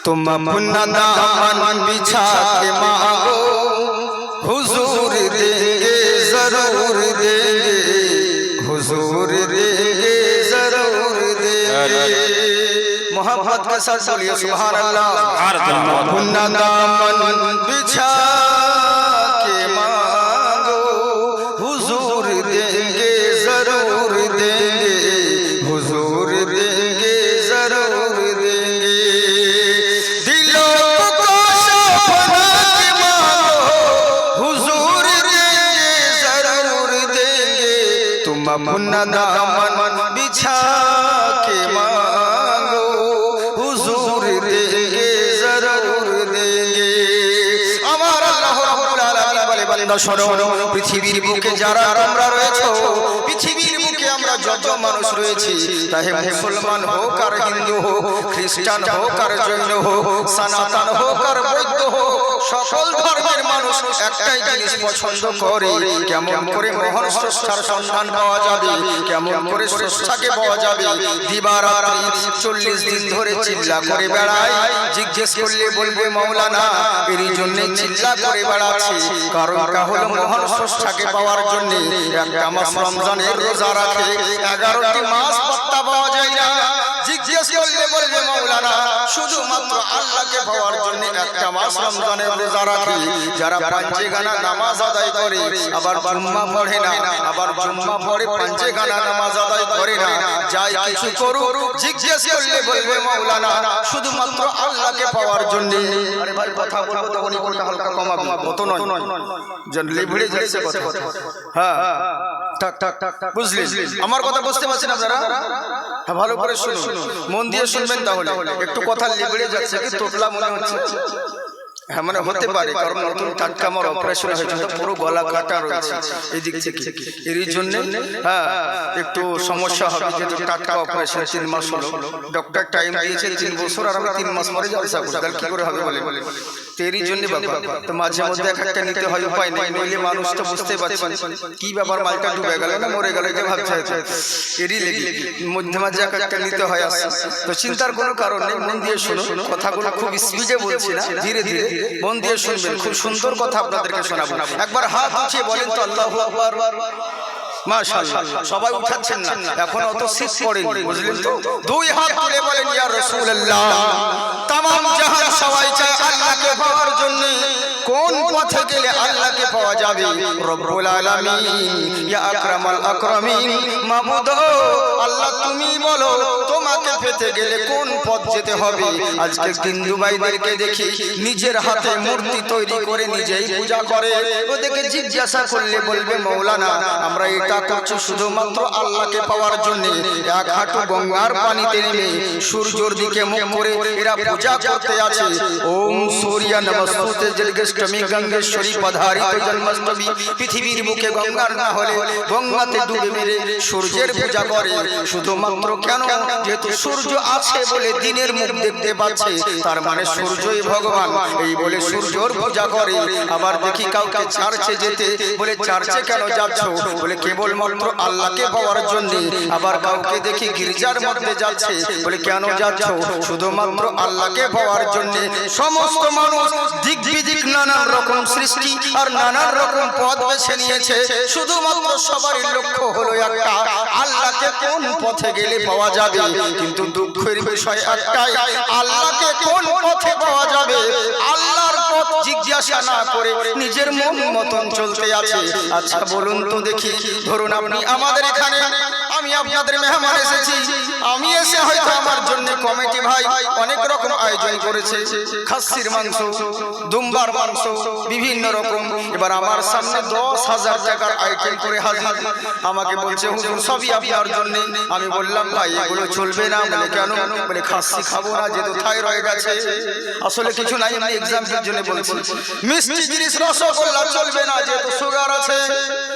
तुम अपना दामन बिछा के मांगो हुजूर देंगे जरूर देंगे, हुजूर देंगे जरूर देंगे। मोहब्बत के साथ बोलिए सुभान अल्लाह। अपना दामन बिछा के मांगो हुजूर देंगे जरूर देंगे, हुजूर देंगे जरूर देंगे। दिलों को शफना के मांगो हुजूर देंगे जरूर देंगे। तुम अपना दामन बिछा के मांगो हुजूर देंगे जरूर देंगे। আমার আল্লাহ রাব্বুল আলামিন বলে বান্দা শোনো, পৃথিবীর বুকে যারা তোমরা রয়েছো, পৃথিবীর বুকে আমরা যত মানুষ রয়েছি, চাহে মুসলমান হোক আর হিন্দু হোক, খ্রিস্টান হোক আর জৈন হোক, সনাতন হোক আর বৌদ্ধ হোক, সকল ধর্মের মানুষ একটাই জিনিস পছন্দ করে, কেমন করে মহান স্রষ্টার সন্ধান পাওয়া যাবে, কেমন করে স্রষ্টাকে পাওয়া যাবে। দিবারাত্রি 40 দিন ধরে চিল্লা করে বেড়ায়, জিজ্ঞেস করলে বলবে মাওলানা এরই জন্য চিল্লা করে বেড়াচ্ছি, কারণটা হলো মহান স্রষ্টাকে পাওয়ার জন্য একটা মাস রমজানের রোজা রাখে, 11টি মাস পাত্তা পাওয়া যায় না। জিজ্ঞেস করলে বলবে মাওলানা শুধুমাত্র আল্লাহকে পাওয়ার জন্য একটা মাস রমজানের রোজা রাখি। যারা পাঁচে গানা নামাজ আদায় করে, আবার জুম্মা পড়ে না, আবার জুম্মা পড়ে পাঁচে গানা নামাজ আদায় করে না, যাই কিছু করুক, জিজ্ঞেস করলে বলবে মাওলানা শুধুমাত্র আল্লাহকে পাওয়ার জন্য। আরে ভাই কথা বলবো তো উনি কথা হালকা কমাবি, কত নয় যেন লিভড়ে যাচ্ছে কথা। হ্যাঁ টাক টাক টাক বুঝলি? আমার কথা বুঝতে পারছেন আপনারা? হ্যাঁ ভালো করে শুনুন, মন দিয়ে শুনবেন, তাহলে একটু কথা লিবড়ে যাচ্ছে কি তোতলা মনে হচ্ছে। হ্যাঁ মানে হতে পারে, কারণ নতুন টাটকা আমার অপারেশন হয়েছে, পুরো গলা কাটা রয়েছে এই দিক থেকে, এরই জন্য হ্যাঁ একটু সমস্যা হবে, যেহেতু টাটকা অপারেশন 3 মাস হলো, ডক্টর টাইম দিয়েছে 3 বছর, আর আমি 3 মাস পরে জলসা করব, তাহলে কি করে হবে বলে তেরই জন্য বাবা। তো মাঝে মধ্যে একটা নিতে হয়, উপায় নেই, নইলে মানুষ তো বুঝতে পারছেন কি ব্যাপার, মালটা ডুবে গেল না মরে গেল এটা ভাবছে, এরই লেগে মধ্যে মাঝে একটা নিতে হয় আসছে। তো চিন্তার কোনো কারণ নেই, মন দিয়ে শুনুন, কথাগুলো খুব স্পিডে বলছি না, ধীরে ধীরে মন দিয়ে শুনবেন, খুব সুন্দর কথা আপনাদেরকে শোনাবো। একবার হাত উঠিয়ে বলেন তো আল্লাহু আকবার। মাশাআল্লাহ, সবাই উঠাচ্ছেন না, এখন অত শীত পড়েনি, বুঝলেন তো? 2 হাত তুলে বলেন ইয়া রাসূলুল্লাহ। तमाम জাহান সবাই চায় আল্লাহকে পাওয়ার জন্য, কোন পথে গেলে আল্লাহকে পাওয়া যাবে? রব্বুল আলামিন ইয়া আকরামাল আকরামিন, মাবুদ আল্লাহ তুমি বলো তোমাকে পেতে গেলে কোন পথ যেতে হবে? আজকে হিন্দু ভাইদেরকে দেখি নিজের হাতে মূর্তি তৈরি করে নিজেই পূজা করে, ওদেরকে জিজ্ঞাসা করলে বলবে মাওলানা আমরা এটা করছি শুধুমাত্র আল্লাহকে পাওয়ার জন্য। এক হাঁটু গঙ্গার পানিতে নেমে সূর্যের দিকে মুখ করে এরা পূজা করতে আছে। ওম সূর্য নমস্তুতে জলগষ্টমী গঙ্গেশ্বরী পধারিত জন্মাষ্টমী। পৃথিবীর বুকে গঙ্গার না হলে গঙ্গাতে ডুবে মেরে সূর্যের পূজা করে, শুধুমাত্র কেন? যেহেতু সূর্য আছে বলে দিনের মুখ দেখতে পাচ্ছে, তার মানে সূর্যই ভগবান, এই বলে সূর্যর পূজা করে। আবার দেখি কাউকে চার্চে যেতে, বলে চার্চে কেন যাচ্ছ? বলে কেবলমাত্র আল্লাহকে পাওয়ার জন্য। আবার কাউকে দেখি গির্জার মধ্যে যাচ্ছে, বলে কেন যাচ্ছ? শুধুমাত্র আল্লাহকে পাওয়ার জন্য। সমস্ত মানুষ দিক বিদিক নানান রকম সৃষ্টি আর নানান রকম পথ বেছে নিয়েছে, শুধুমাত্র সবারই লক্ষ্য হলো একটা, আল্লাহকে কোন পথে গেলে পাওয়া যাবে। কিন্তু দুঃখের বিষয় একটাই, আল্লাহকে কোন পথে পাওয়া যাবে আল্লাহর পথ জিজ্ঞাসা না করে নিজের মন মতন চলতে আছে। আচ্ছা বলুন তো দেখি, ধরুন আপনি আমাদের এখানে, আমি আপনাদের মেহমান এসেছি, আমি এসে হয়তো আমার জন্য কমিটি ভাই অনেক রকম আয়োজন করেছে, খাসির মাংস, দুম্বার মাংস, বিভিন্ন রকম। এবার আমার সামনে 10,000 টাকার আইটেম করে হাজির, আমাকে বলছে হুজুর সবই আপনার জন্য। আমি বললাম ভাই এগুলো চলবে না। বলে কেন? বলে খাসি খাবো না, যেহেতু থাইরয়েড আছে। আসলে কিছু নাই, আমি এক্সাম্পলের জন্য বলছি। মিষ্টি জিনিস রসগোল্লা চলবে না, যেহেতু সুগার আছে।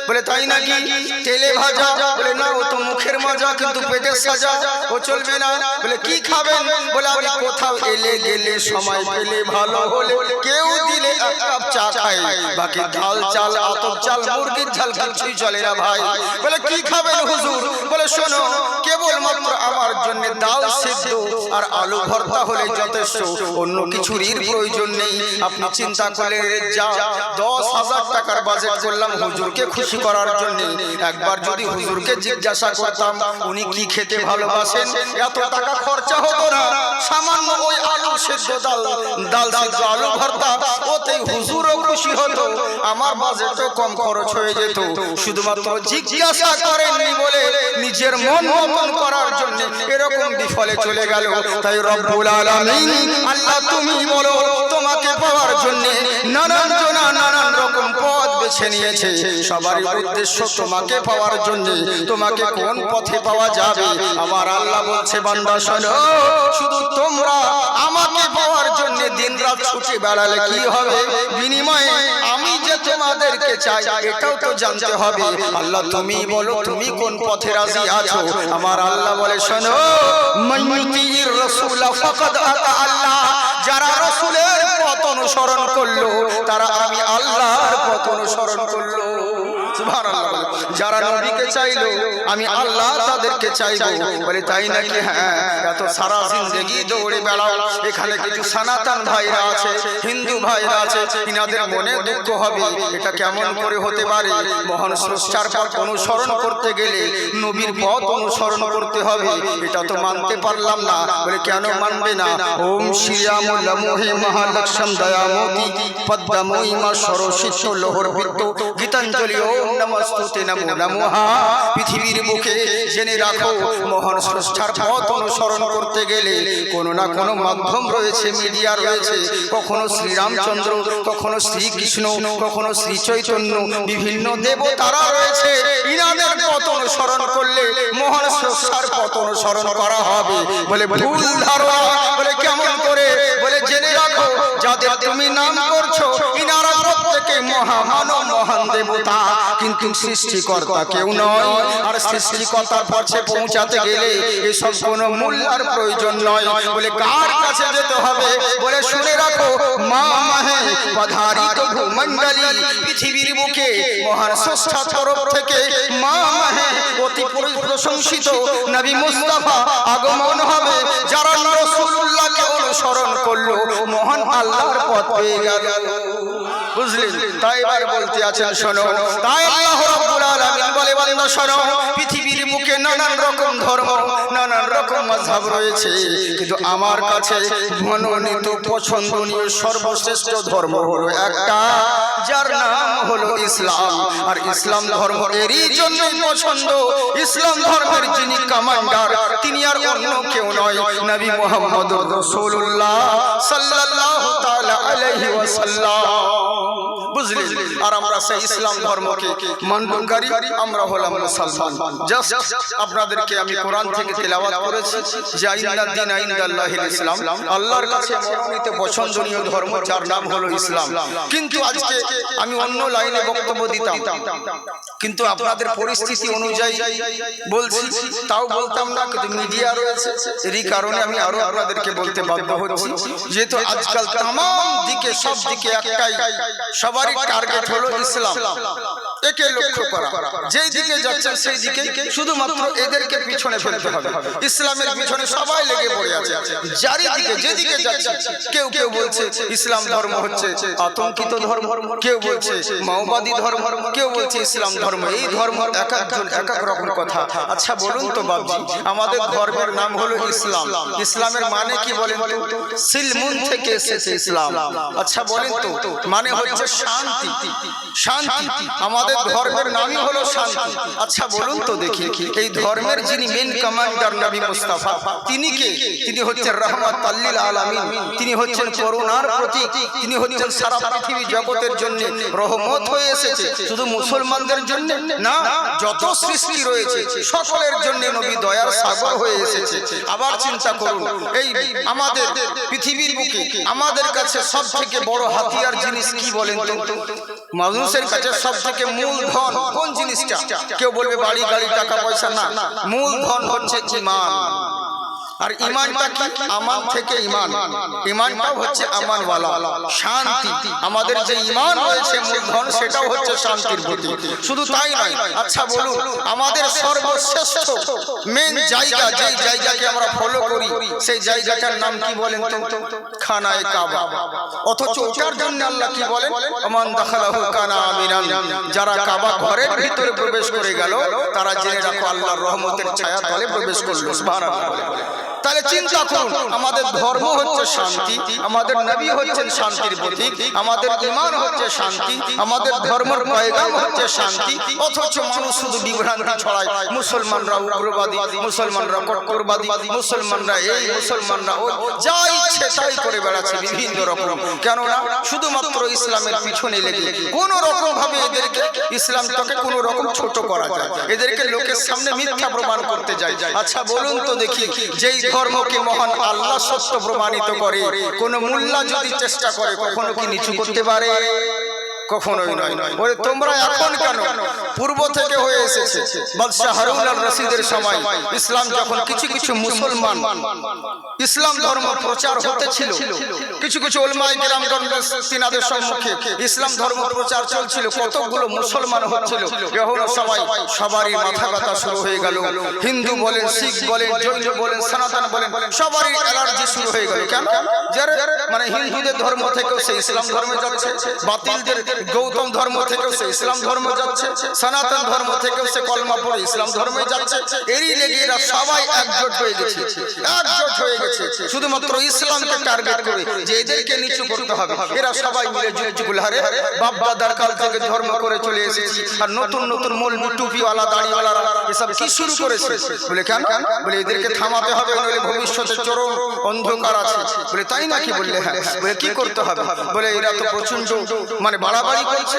বলে তাই নাকি? তেলে ভাজা? বলে না, ও তো মুখের মাজা কিন্তু পেটের সাজা, ও চলবে না। বলে কি খাবেন? বলে আমি কোথাও এলে গেলে সময় পেলে ভালো হলে কেউ দিলে এক কাপ চা খাই, বাকি ঝাল চাল আতপ চাল মুরগির ঝাল কিছুই চলে না ভাই। বলে কি খাবেন হুজুর? বলে শোনো, কেবল কেবলমাত্র আমার জন্য ডাল সিদ্ধ আর আলু ভর্তা হলে যথেষ্ট, অন্য কিছুর প্রয়োজন নেই। আপনি চিন্তা করলে যা 10,000 টাকার বাজেট করলাম হুজুরকে খুশি করার জন্য, একবার যদি হুজুরকে জিজ্ঞাসা করতাম উনি কি খেতে ভালোবাসেন, এত টাকা খরচা হতো না। সামান্য ওই আলু সিদ্ধ ডাল সিদ্ধ আলু ভর্তা, ওতেই হুজুরও খুশি হতো, আমার বাজেটও কম খরচ হয়ে যেত। শুধুমাত্র জিজ্ঞাসা করেননি বলে নিজের মন মতন করার জন্য এরকম বিফলে চলে গেল। তাই রব্বুল আলামিন আল্লাহ তুমি বলো, তোমাকে পাওয়ার জন্য নানান জনা নানান রকম পথ বেছে নিয়েছে। সবার উদ্দেশ্য তোমাকে পাওয়ার জন্য, তোমাকে কোন পথে পাওয়া যাবে। আমার আল্লাহ বলছে বান্দা শোনো, শুধু তোমরা আমাকে পাওয়ার জন্য দিনরাত ছুটে বেড়ালে কি হবে, বিনিময়ে আমি যে তোমাদেরকে চাই এটাও তো জানতে হবে। আল্লাহ তুমি বলো, তুমি কোন পথে রাজি আছো। আমার আল্লাহ বলে শোনো, মাইয়ুতির রাসূল ফাকাদ আতা আল্লাহ, যারা রাসূলের পথ অনুসরণ করলো তারা আমি আল্লাহর পথ অনুসরণ করলো। সুবহানাল্লাহ। যারা নবীকে চাইলো আমি আল্লাহ তাদেরকে চাইবো। বলে তাই নাকি? হ্যাঁ, এত সারা জিন্দেগি দৌড়ে বেড়াও, এখানে কিছু সনাতন ভাইরা আছে, হিন্দু ভাইরা আছে, ইনাদের মনে দুঃখ হবে, এটা কেমন করে হতে পারে? মহান স্রষ্টার পথ অনুসরণ করতে গেলে নবীর পথ অনুসরণ করতে হবে, এটা তো মানতে পারলাম না। বলে কেন মানবে না? ওম শ্রীরামুল মোহে মহালক্ষ্মী দয়ামতি পদ্মময়ীমা সরস্বতী লোহর বৃত্ত গীতাঞ্জলি ওম নমস্তুতে নমো নমঃ। পৃথিবীর বুকে জেনে রাখো, মহান স্রষ্টার পথ অনুসরণ করতে গেলে কোনো না কোনো মাধ্যম রয়েছে, মিডিয়া রয়েছে। কখনো শ্রীরামচন্দ্র, কখনো শ্রীকৃষ্ণ, কখনো শ্রী চৈতন্য, বিভিন্ন দেবতারা রয়েছে। ইনাদের পথ অনুসরণ করলে মহান স্রষ্টার পথ অনুসরণ করা হবে। বলে ভুল ধারণা। বলে কেমন করে? বলে জেনে রাখো, যাদের তুমি নাম করছো ইনারা প্রত্যেকে মহামানব, মহান দেবতা, কিন্তু সৃষ্টিকর্তা কেউ নয়। আর সৃষ্টিকর্তার পথে পৌঁছাতে গেলে এসব কোনো মূল্যের প্রয়োজন নয়। বলে কার কাছে যেতে হবে? বলে শুনে রাখো, মা মাহে পধারিত ভূমণ্ডলী, পৃথিবীর বুকে মহান স্রষ্টার তরফ থেকে মা মাহে অতি প্রশংসিত নবী মুস্তাফা আগমন হবে। যারা রাসূলুল্লাহকে অনুসরণ করলো মহান আল্লাহর পথ পেয়ে গেল। বুঝলেন? তাই এবার বলতে আছেন শোনো, তাই আল্লাহ রাব্বুল আলামিন বলে বান্দা শোনো, পৃথিবীর মুখে নানান রকম ধর্ম, নানান রকম মাযহাব রয়েছে, কিন্তু আমার কাছে মনোনীত পছন্দনীয় সর্বশ্রেষ্ঠ ধর্ম হলো একটা, যার নাম হলো ইসলাম। আর ইসলাম ধর্ম এরই জন্য পছন্দ, ইসলাম ধর্মের যিনি কমান্ডার তিনি আর অন্য কেউ নয়, নবী মুহাম্মদুর রাসূলুল্লাহ সাল্লাল্লাহু তাআলা আলাইহি ওয়াসাল্লাম। বুঝলেন? আর আমরা সেই ইসলাম ধর্মকে মানবকারী, আমরা হলাম মুসলমান। জাস্ট আপনাদেরকে আমি কোরআন থেকে তেলাওয়াত করেছি যে ইন্নাদ-দীন ইনদাল্লাহিল ইসলাম, আল্লাহর কাছে মনোনীত পছন্দনীয় ধর্ম যার নাম হলো ইসলাম। কিন্তু আজকে আমি অন্য লাইনে বক্তব্য দিতাম, কিন্তু আপনাদের পরিস্থিতি অনুযায়ী বলছি, তাও বলতাম না, কিন্তু মিডিয়া রয়েছে, এরই কারণে আমি আরো আপনাদেরকে বলতে বাধ্য হচ্ছি। যেহেতু আজকাল তাম দিকে সব দিকে একটাই, সবারই টার্গেট হলো ইসলাম, একে লক্ষ্য করা, যেই দিকে যাচ্ছে সেই দিকে শুধুমাত্র এদেরকে পিছনে ফেলতে হবে। ইসলামের পিছনে সবাই লেগে পড়ে আছে, যারই দিকে যেদিকে যাচ্ছে। কেউ কেউ বলছে ইসলাম ধর্ম হচ্ছে আতঙ্কিত ধর্ম, কেউ বলছে মাওবাদী ধর্ম, কেউ বলছে ইসলাম ধর্ম। এই ধর্ম এক একজন এক এক রকম কথা। আচ্ছা বলুন তো বাবজি, আমাদের ধর্মের নাম হলো ইসলাম, ইসলামের মানে কি বলেন তো? সিলমুন থেকে এসেছে ইসলাম। আচ্ছা বলেন তো, মানে হচ্ছে শান্তি, শান্তি। আমাদের ধর্মের নামই হলো শান্তি। আচ্ছা বলুন তো দেখি, এই ধর্মের যিনি মেন কমান্ডার নবী মুস্তাফা, তিনি কে? তিনি হচ্ছেন রাহমাতাল লিল আলামিন, তিনি হচ্ছেন করুণার প্রতীক, তিনি হচ্ছেন সারা পৃথিবী জগতের জন্য রহমত হয়ে এসেছে। শুধু মুসলমানদের জন্য না, যত সৃষ্টি রয়েছে সকলের জন্য নবী দয়ার সাগর হয়ে এসেছে। আবার চিন্তা করুন, এই আমাদের পৃথিবীর বুকে আমাদের কাছে সব থেকে বড় হাতিয়ার জিনিস কি বলেন তো? মানুষের কাছে সব থেকে মূল ধন কোন জিনিসটা? কেউ বলবে বাড়ি গাড়ি টাকা পয়সা, না, মূল ধন হচ্ছে ঈমান। আর ঈমানটা কি? আমান থেকে ঈমান, ঈমানটাও হচ্ছে আমানওয়ালা, শান্তি। আমাদের যে ঈমান রয়েছে মূলধন, সেটাও হচ্ছে শান্তির প্রতীক। শুধু তাই নয়, আচ্ছা বলুন, আমাদের সর্বশ্রেষ্ঠ মেন জায়গা, যেই জায়গাকে আমরা ফলো করি, সেই জায়গাটার নাম কি বলেন তো? খানায়ে কাবা। অথচ ওটার জন্য আল্লাহ কি বলেন? আমান দাখালাহু কানা আমিনান। যারা কাবা ঘরের ভিতরে প্রবেশ করে গেল, তারা জেনে রাখো আল্লাহর রহমতের ছায়া তলে প্রবেশ করলো। সুবহানাল্লাহ। তাহলে চিন্তা করুন, আমাদের ধর্ম হচ্ছে শান্তি, আমাদের নবী হচ্ছেন শান্তির প্রতীক, আমাদের ঈমান হচ্ছে শান্তি, আমাদের ধর্মের পয়গাম হচ্ছে শান্তি। অথচ মানুষ শুধু বিভ্রান্তি ছড়ায়। মুসলমানরা উগ্রবাদী, মুসলমানরা কট্টরবাদী, মুসলমানরা এই, মুসলমানরা ওই, যা ইচ্ছে তাই করে বেড়াচ্ছে বিভিন্ন রকম। কেননা শুধুমাত্র ইসলামের পিছনে লেগে কোন রকম ভাবে এদেরকে, ইসলামটাকে কোন রকম ছোট করা যায়, এদেরকে লোকের সামনে মিথ্যা প্রমাণ করতে যায়। আচ্ছা বলুন তো দেখি, যেই ধর্মকে মহান আল্লাহ সত্য প্রমাণিত করে, কোন মোল্লা যদি চেষ্টা করে, কখনো কি নিচু করতে পারে? কখনোই নয়। বলে তোমরা এখন কেন? পূর্ব থেকে হয়ে এসেছে। বাদশাহ হারুন আল রশিদের সময় ইসলাম যখন কিছু কিছু মুসলমান ইসলাম ধর্ম প্রচার হতেছিল, কিছু কিছু উলামায়ে কেরামগণ তিনাদের সম্মুখে ইসলাম ধর্ম প্রচার চলছিল, কতগুলো মুসলমান হচ্ছিল। এখন সবারই মাথা ব্যথা শুরু হয়ে গেল। হিন্দু বলেন, শিখ বলেন, জৈন বলেন, সনাতন বলেন, সবারই অ্যালার্জি শুরু হয়ে গেল। কেন? মানে হিন্দুদের ধর্ম থেকেও সে ইসলাম ধর্মে যাচ্ছে, বাতিলদের গৌতম ধর্ম থেকেও সে ইসলাম ধর্ম যাচ্ছে, সনাতন ধর্ম থেকেও সে কলমা পড়ে ইসলাম ধর্মে যাচ্ছে। এরই লেগে এরা সবাই একজোট হয়ে গেছে, শুধুমাত্র ইসলামকে টার্গেট করে যে এদেরকে নিচু করতে হবে। এরা সবাই মিলে যুগল হারে বাপ দাদার কাল থেকে ধর্ম করে চলে এসেছি। আর নতুন নতুন মৌলবি টুপিওয়ালা দাড়িওয়ালারা এসব কি শুরু করেছে? বলে কেন? বলে এদেরকে থামাতে হবে, নইলে ভবিষ্যতে চরম অন্ধকার আছে। বলে তাই নাকি? বললে হ্যাঁ। বলে কি করতে হবে? বলে এরা তো প্রচন্ড মানে বাড়াবাড়ি করছে।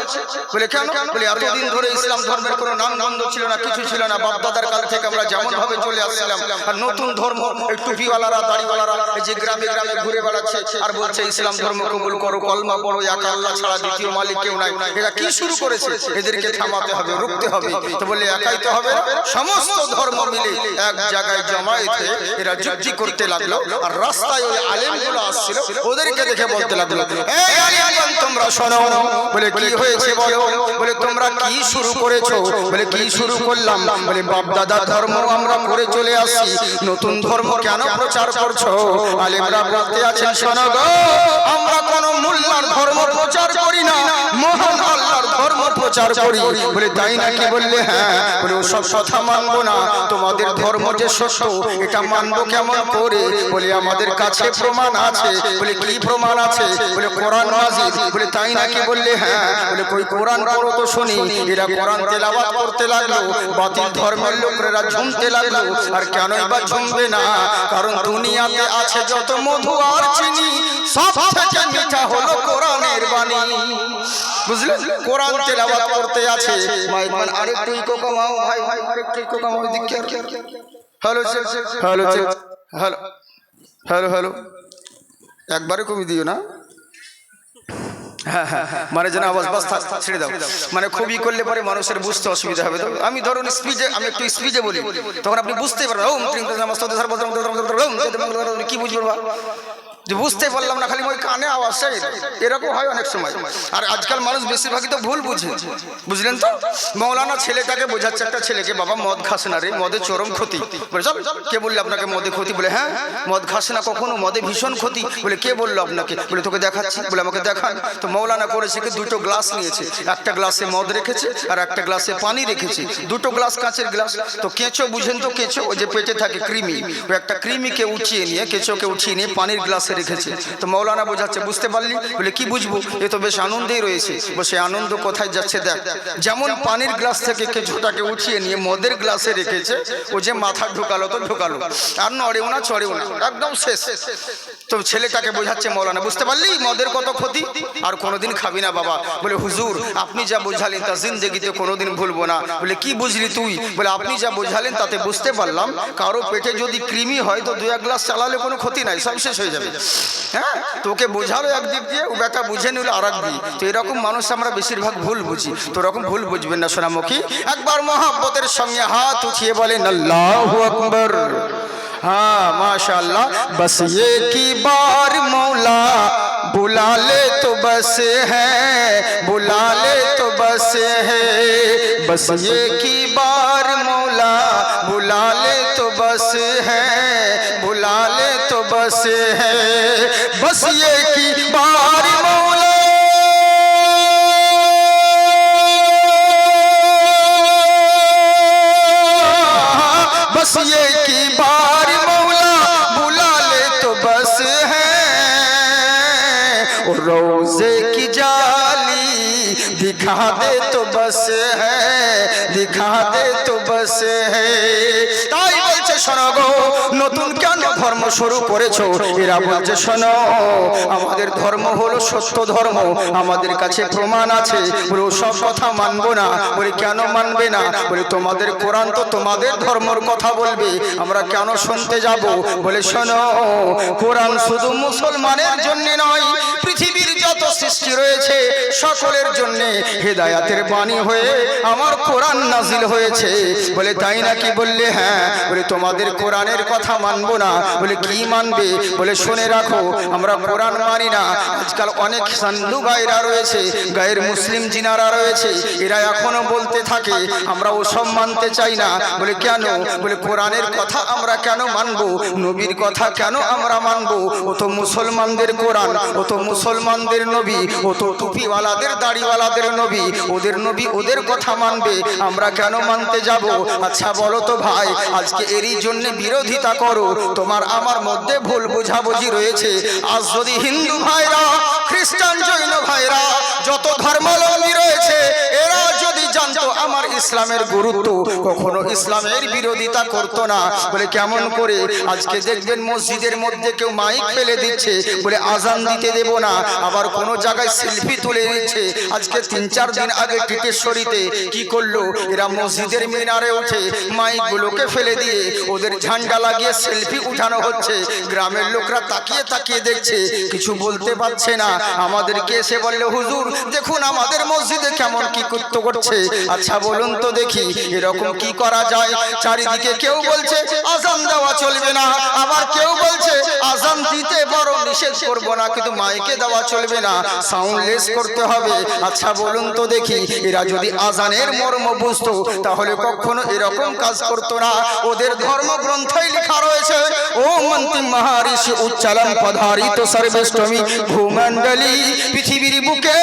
বলে কেন? বলে এতদিন ধরে ইসলাম ধর্মের কোনো নাম গন্ধ ছিল না, কিছু ছিল না। বাপ দাদার কাল থেকে আমরা যেমন ভাবে চলে আসছিলাম, আর নতুন ধর্ম এই টুপিওয়ালারা দাড়িওয়ালারা এই যে গ্রামে গ্রামে ঘুরে বেড়াচ্ছে আর বলছে ইসলাম ধর্ম কবুল করো, কলমা পড়ো, এক আল্লাহ ছাড়া দ্বিতীয় মালিক কেউ নাই। এরা কি শুরু করেছে? এদেরকে থামাতে হবে, রুখতে হবে। তো বলে একাই তো হবে, সমস্ত ধর্ম মিলে এক জায়গায় জমায়েত হয়ে এরা যুদ্ধ করতে লাগলো। আর রাস্তায় ওই আলেমগুলো আসছিল, ওদেরকে দেখে বলতে লাগলো, এই আলেমগণ তোমরা শোনো। বলে কি হয়েছে বলো? বলে তোমরা কি শুরু করেছো? বলে কি শুরু করলাম? বলে বাপ দাদা ধর্ম আমরা করে চলে আসি, নতুন ধর্ম কেন প্রচার করছো? আলেমরা বলতে আছেন, শোনো গো, আমরা কোন মোল্লার ধর্ম প্রচার করি না, মহান আল্লাহর ধর্ম প্রচার করি। বলে তাই নাকি? বললে হ্যাঁ। বলে ওসব কথা মানবো না, তোমাদের ধর্ম যে সত্য এটা মানবো কেমন করে? বলে আমাদের কাছে প্রমাণ আছে। বলে কি প্রমাণ আছে? বলে কোরআন মাজিদ। বলে তাই নাকি? বললে হ্যাঁ। বলে কই কোরআন পড়ো তো শুনি। এরা কোরআন তেলাওয়াত করতে লাগলো, বাতিল ধর্মের লোকেরা ঝুমতে লাগলো। আর কেনই বা ঝুমবে না? কারণ দুনিয়াতে আছে যত মধু আর চিনি, সব থেকে মিঠা হলো কোরআনের বাণী। বুঝলেন? কোরআন তেলাওয়াত করতে আছে। মাইকমান আরেকটু ইকো কমাও ভাই, আরেকটু ইকো কমাও দিকে। Hello hello hello hello hello, একবারে কমে দিও না। হ্যাঁ হ্যাঁ, মানে যেন আওয়াজ বাস ছেড়ে দাও। মানে খুবই করলে পরে মানুষের বুঝতে অসুবিধা হবে। তো আমি ধরুন স্পিডে, আমি একটু স্পিডে বলি, তখন আপনি বুঝতে পারবেন কি বুঝবো যে বুঝতে পারলাম না, খালি ওই কানে আওয়াজ চাই। এরকম হয় অনেক সময়। আর আজকাল মানুষ বেশিরভাগই তো ভুল বুঝে, বুঝলেন তো? মৌলানা ছেলেটাকে বোঝাচ্ছে, একটা ছেলেকে, বাবা মদ খাস না রে, মদে চরম ক্ষতি। বলে চল, কে বললে আপনাকে মদে ক্ষতি? বলে হ্যাঁ, মদ খাস না কখনো, মদে ভীষণ ক্ষতি। বলে কে বললো আপনাকে? বলে তোকে দেখাচ্ছি। বলে আমাকে দেখান। তো মৌলানা করেছে কি, দুটো গ্লাস নিয়েছে, একটা গ্লাসে মদ রেখেছে আর একটা গ্লাসে পানি রেখেছে, দুটো গ্লাস কাঁচের গ্লাস। তো কেঁচো বুঝেন তো, কেঁচো ওই যে পেটে থাকে কৃমি, ওই একটা কৃমিকে উঠিয়ে নিয়ে, কেঁচোকে উঠিয়ে নিয়ে পানির গ্লাসে রেখেছে। তো মৌলানা বোঝাচ্ছে, বুঝতে পারলি? বলে কি বুঝবো, এ তো বেশ আনন্দেই রয়েছে। বসে আনন্দ কোথায় যাচ্ছে দেখ, যেমন পানির গ্লাস থেকে কেঁচোটাকে উঠিয়ে নিয়ে মদের গ্লাসে রেখেছে, ও যে মাথা ঢুকালো তো ঢুকালো, আর নড়েও না চড়েও না, একদম শেষ। তো ছেলেটাকে বোঝাচ্ছে মৌলানা, বুঝতে পারলি মদের কত ক্ষতি, আর কোনোদিন খাবি না বাবা। বলে হুজুর আপনি যা বোঝালেন তা জিন্দেগিতে কোনোদিন ভুলবো না। বলে কি বুঝলি তুই? বলে আপনি যা বোঝালেন তাতে বুঝতে পারলাম, কারো পেটে যদি কৃমি হয় তো 2-1 গ্লাস চালালে কোনো ক্ষতি নাই, সব শেষ হয়ে যাবে। হ্যাঁ, তোকে বোঝালো একদিক দিয়ে, ও বেটা বুঝে নিল আর এক দিয়ে। তো এরকম মানুষ আমরা বেশিরভাগ ভুল বুঝি। তো এরকম ভুল বুঝবেন না সোনামুখী। একবার মহব্বতের সঙ্গে হাত উঠিয়ে বলেন আল্লাহু আকবার, हाँ माशाल्लाह। बस ये की बार मौला बुला ले तो बस है, बुला ले तो बस है। बस ये की बार मौला बुला ले तो बस है, बुला ले तो बस है। बस ये की बार मौला बस ये की बार मौला बुला ले तो बस है। और रोज़े की जाली दिखा दे तो बस है, दिखा दे तो बस है। তাই বলছে শোনো গো, নতুন কেন ধর্ম শুরু করেছো? এরা বলছে শোনো, আমাদের ধর্ম হলো সত্য ধর্ম, আমাদের কাছে প্রমাণ আছে। বলে সব কথা মানবো না। বলে কেন মানবে না? বলে তোমাদের কোরআন তো তোমাদের ধর্মের কথা বলবে, আমরা কেন শুনতে যাব? বলে শোনো, কোরআন শুধু মুসলমানের জন্য নয়, পৃথিবীর যত সৃষ্টি রয়েছে সকলের জন্য হেদায়াতের বাণী হয়ে আমার কোরআন নাজিল হয়েছে। বলে তাই নাকি? বললে হ্যাঁ। বলে তোমাদের কোরআনের কথা মানবো না। বলে কি মানবে? বলে শুনে রাখো, আমরা কোরআন মানি না। আজকাল অনেক হিন্দু ভাইরা রয়েছে, গায়ের মুসলিম জিনারা রয়েছে, এরা এখনো বলতে থাকে আমরা ওসব মানতে চাই না। বলে কেন? বলে কোরআনের কথা আমরা কেন মানবো? নবীর কথা কেন আমরা মানবো? ও তো মুসলমানদের কোরআন, ও তো মুসলমানদের নবী, ও তো টুপিওয়ালাদের দাড়িওয়ালাদের নবী, ওদের নবী ওদের কথা মানবে, আমরা কেন মানতে যাব? আচ্ছা বলো তো ভাই, আজকে এরই জন্য বিরোধিতা করো, তোমার আমার মধ্যে ভুল বোঝাবুঝি রয়েছে। আজ যদি হিন্দু ভাইরা, খ্রিস্টান, জৈন ভাইরা, যত ধর্মাবলম্বী রয়েছে, এরা যদি জানতো আমার ইসলামের গুরুত্ব, কখনো ইসলামের বিরোধিতা করতো না। বলে কেমন করে? আজকে দেখবেন মসজিদের মধ্যে কেউ মাইক ফেলে দিচ্ছে, বলে আজান দিতে দেব না, আবার কোনো জায়গায় সেলফি তুলে নিচ্ছে। আজকে 3-4 দিন আগে টিটেশ্বরীতে কি করলো এরা? মসজিদের মিনারে উঠে মাইকগুলোকে ফেলে দিয়ে ওদের ঝান্ডা লাগিয়ে সেলফি উঠানো হচ্ছে। গ্রামের লোকরা তাকিয়ে তাকিয়ে দেখছে, কিছু বলতে পারছে না। আমাদেরকে এসে বলল হুজুর দেখুন আমাদের মসজিদে কেমন কি করছে। আচ্ছা বলুন তো দেখি এরকম কি করা যায়? চারিদিকে কেউ বলছে আজান দেওয়া চলবে না, আবার কেউ বলছে আজান দিতে বড় নিষেধ করবো না, কিন্তু মাইকে দেওয়া চলবে না, সাউন্ডলেস করতে হবে। আচ্ছা বলুন তো দেখি এরা যদি আজানের মর্ম বুঝতো তাহলে কখনো এরকম কাজ করতো না। ওদের ধর্মগ্রন্থই লেখা রয়েছে ও মন্ত্রী মহারিষি উচ্চালন পধারিত সর্বেষ্টমী ভূমণ্ডলী, পৃথিবীর বুকে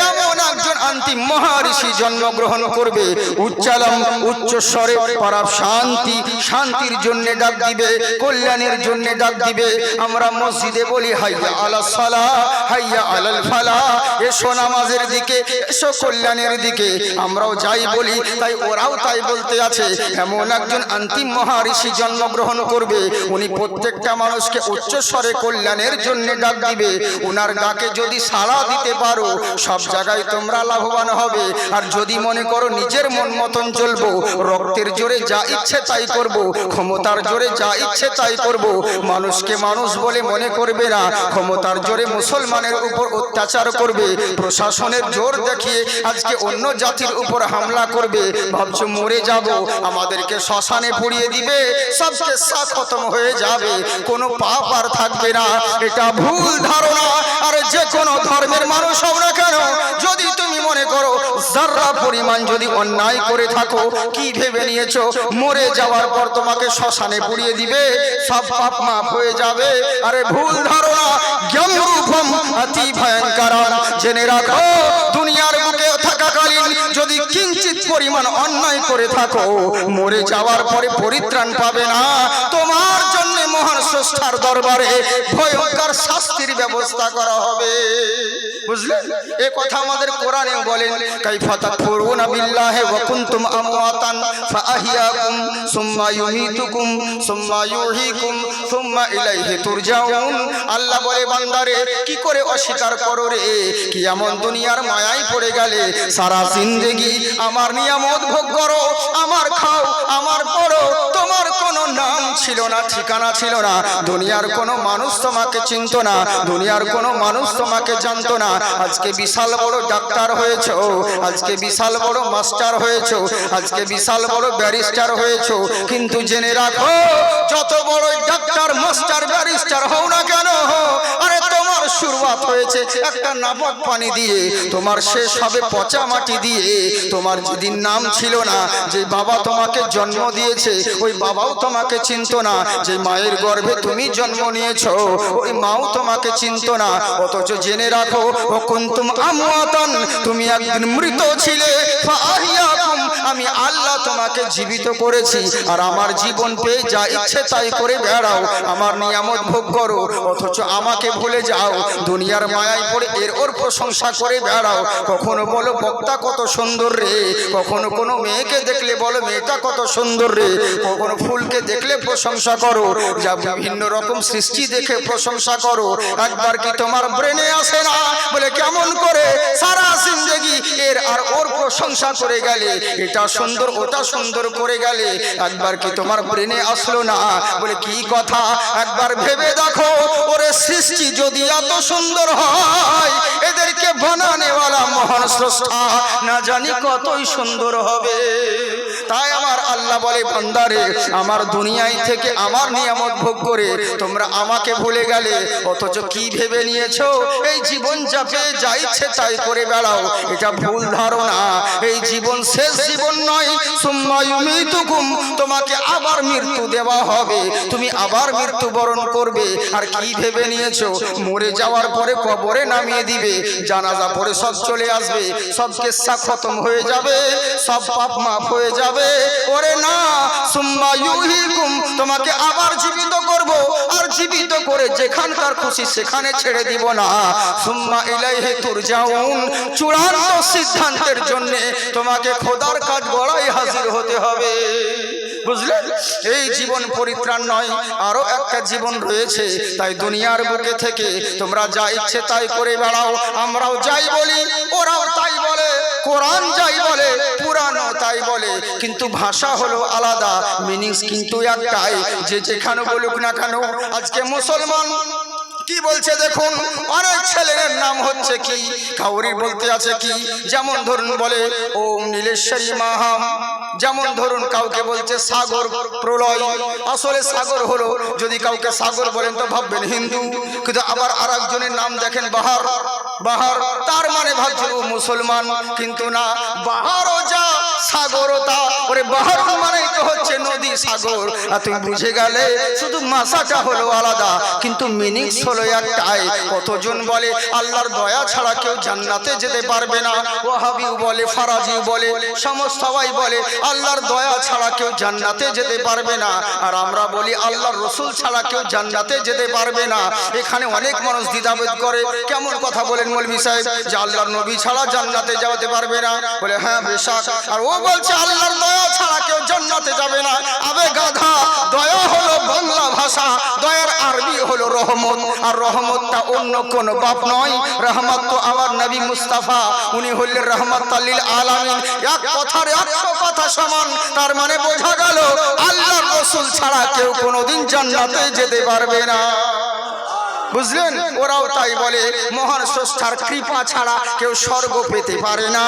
এমন একজন অন্তিম মহারিষি জন্মগ্রহণ করবে। উচ্চালম উচ্চস্বরে পরাপ শান্তি, শান্তির জন্য ডাক দিবে, কল্যাণের জন্য ডাক দিবে। আমরা মসজিদে বলি হাইয়া আলাস সালাহ, হাইয়া আলাল ফালাহ, এসো নামাজের দিকে, এসো কল্যাণের দিকে। আমরাও যাই বলি, তাই ওরাও তাই বলতে আছে। এমন একজন অন্তিম মহারিষি জন্মগ্রহণ করবে, উনি প্রত্যেকটা মানুষকে উচ্চস্বরে কল্যাণের জন্য ডাক দিবে। উনার ডাকে যদি সাড়া দিতে পারো সব জায়গায় তোমরা লাভবান হবে। আর যদি মনে করো নিজের মন মতন চলবো, রক্তের জোরে যা ইচ্ছে তাই করব, ক্ষমতার জোরে যা ইচ্ছে তাই করব, মানুষকে মানুষ বলে মনে করবে না, ক্ষমতার জোরে মুসলমানের উপর অত্যাচার করবে, প্রশাসনের জোর দেখিয়ে আজকে অন্য জাতির উপর হামলা করবে, ভাবছো মরে যাব, আমাদেরকে শ্মশানে পুড়িয়ে দিবে, সবকে সাথ খতম হয়ে যাবে, কোনো পাপ আর থাকবে না। এটা ভুল ধারণা। আর যে কোনো ধর্মের মানুষ হও না কেন, যদি তুমি মনে করো যারা পরিমাণ যদি অন্যায় করে থাকো, কি ভেবে নিয়েছো মরে যাওয়ার পর তোমাকে শ্মশানে পুড়িয়ে দিবে, সব পাপ মাফ হয়ে যাবে? আরে ভুল ধারণা। জ্ঞানরূপম অতি ভয়ঙ্কর। জেনে রাখো দুনিয়ার বুকে থাকাকালীন যদি কিঞ্চিত পরিমাণ অন্যায় করে থাকো, মরে যাওয়ার পরে পরিত্রাণ পাবে না। তোমার জন্য মহান স্রষ্টার দরবারে ভয়ঙ্কর শাস্তির ব্যবস্থা করা হবে। বুঝলেন? এ কথা আমাদের কোরআনেও বলেন, কাইফা তাকফুরুনা বিল্লাহি ওয়া কুনতুম আমওয়াতান ফাআহইয়াকুম সুম্মা ইউমীতুকুম সুম্মা ইউহয়িকুম সুম্মা ইলাইহি তুরজাউন। আল্লাহ বলে বান্দারে কি করে অস্বীকার করো রে? কি এমন দুনিয়ার মায়ায় পড়ে গেলে সারা জিন্দেগি আমার নিয়ামত ভোগ করো, আমার খাও, আমার পড়ো, তোমার কোনো নাম ছিল না, ঠিকানা ছিল না, দুনিয়ার কোনো মানুষ তোমাকে চিনত না, দুনিয়ার কোনো মানুষ তোমাকে জানতো না। আজকে বিশাল বড় ডাক্তার হয়েছো, আজকে বিশাল বড় মাস্টার হয়েছো, আজকে বিশাল বড় ব্যারিস্টার হয়েছো, কিন্তু জেনে রাখো যত বড় ডাক্তার মাস্টার ব্যারিস্টার হও না কেন, আরে তোমার শুরুয়াত হয়েছে একটা নাপাক পানি দিয়ে, তোমার শেষ হবে পচা মাটি দিয়ে। তোমার যেদিন নাম ছিল না, যে বাবা তোমাকে জন্ম দিয়েছে ওই বাবাও তোমাকে চিনত না, যে মায়ের গর্ভে তুমি জন্ম নিয়েছো ওই মাও তোমাকে চিনত না। অথচ জেনে রাখো ও কুনতুম আমওয়াতান, তুমি একদিন মৃত ছিলে, ফাআহইয়াকুম, আমি আল্লাহ তোমাকে জীবিত করেছি। আর আমার জীবন পেয়ে যা ইচ্ছে তাই করে বেড়াও, আমার নিয়ামত ভোগ করো, অথচ আমাকে ভুলে যাও, দুনিয়ার মায়ায় পড়ে এর ওর প্রশংসা করে বেড়াও। কখনো বলো বক্তা কত সুন্দর রে, কখনো কোনো মেয়েকে দেখলে বলো মেয়েটা কত সুন্দর রে, কখনো ফুলকে দেখলে প্রশংসা করো, যা বিভিন্ন রকম সৃষ্টি দেখে প্রশংসা করো। একবার কি তোমার ব্রেনে আসে না বলে কেমন করে সারা জিন্দেগি এর আর ওর প্রশংসা করে গেলে, এটা সুন্দর ওটা সুন্দর করে গেলে, একবার কি তোমার ব্রেনে আসলো না বলে কি কথা? একবার ভেবে দেখো, ওরে সৃষ্টি যদি এত সুন্দর হয়, এদেরকে বানানেওয়ালা মহান স্রষ্টা না জানি কতই সুন্দর হবে। তাই আমার আল্লাহ বলে, বান্দারে আমার দুনিয়ায় থেকে আমার নিয়ামত ভোগ করে তোমরা আমাকে ভুলে গেলে, অথচ কি ভেবে নিয়েছো এই জীবন যাবে যা ইচ্ছে তাই করে বেড়াও। এটা ভুল ধারণা, এই জীবন শেষ জীবন নয়, সুম্মা ইউমিতুকুম, তোমাকে আবার মৃত্যু দেওয়া হবে, তুমি আবার মৃত্যুবরণ করবে। আর কি ভেবে নিয়েছো মরে যাওয়ার পরে কবরে নামিয়ে দিবে, জানাজা পড়ে সব চলে আসবে, সব কেসা খতম হয়ে যাবে, সব পাপ মাফ হয়ে যাবে। ওরে না, সুম্মা ইউহীকুম, তোমাকে আবার জীবিত করব, আর জীবিত করে যেখানকার খুশি সেখানে ছেড়ে দিব না। সুম্মা ইলাইহি তুরজাউন, চূড়ান্ত সিদ্ধান্তের জন্য তোমাকে খোদার কাজ গড়াই হাজির হতে হবে। বুঝলেন? এই জীবন পরিত্রাণ নয়, আরো একটা জীবন রয়েছে। তাই দুনিয়ার বুকে থেকে তোমরা যা ইচ্ছে তাই করে বেড়াও, আমরাও যাই বলি ওরাও তাই বলে, কোরআন যাই বলে পুরানো তাই বলে, কিন্তু ভাষা হলো আলাদা, মিনিংস কিন্তু একটাই। যে যেখানে বলুক না কেন, আজকে মুসলমান কি বলছে দেখুন, অনেক ছেলের নাম হচ্ছে কি, কাউরি বলতে আছে কি, যেমন ধরুন বলে ওম নীলেশ্বরী মাহাম, যেমন ধরুন কাউকে বলছে সাগর প্রলয়, আসলে সাগর হলো, যদি কাউকে সাগর বলেন তো ভাববেন হিন্দু, কিন্তু আবার আরেকজনের নাম দেখেন বাহার, বাহার, তার মানে ভাবছেন ও মুসলমান, কিন্তু না, বাহারও যা সাগরও তা। ওরে বাহার মানেই তো হচ্ছে নদী সাগর, আর তুমি বুঝে গেলে শুধু মাসাটা হলো আলাদা, কিন্তু মিনিংস হলো একটাই। কতজন বলে আল্লাহর দয়া ছাড়া কেউ জান্নাতে যেতে পারবে না, ওয়াহাবিও বলে, ফারাজিও বলে, সমস্ত সবাই বলে আল্লাহর দয়া ছাড়া কেউ জান্নাতে যেতে পারবে না, আর আমরা বলি আল্লাহর রসুল ছাড়া কেউ জান্নাতে যেতে পারবে না। এখানে অনেক মানুষ দ্বিধাবোধ করে, কেমন কথা বলেন মৌলভী সাহেব, যে আল্লাহর নবী ছাড়া জান্নাতে যেতে পারবে না? বলে হ্যাঁ বেশক, আর ও বলছে আল্লাহর দয়া ছাড়া কেউ জান্নাতে যাবে না। আবে গাধা, দয়া হলো বাংলা ভাষা, দয়ার আরবি হলো রহমত, আর রহমতটা অন্য কোন বাপ নয়, রহমত তো আমার নবী মুস্তাফা, উনি হলেন রহমাতুল লিল আলামিন। এক কথার 100 কথা সমান, তার মানে বোঝা গেল আল্লাহর রাসূল ছাড়া কেউ কোনোদিন জান্নাতে যেতে পারবে না। বুঝলেন? ওরাও তাই বলে, মহান স্রষ্টার কৃপা ছাড়া কেউ স্বর্গ পেতে পারে না।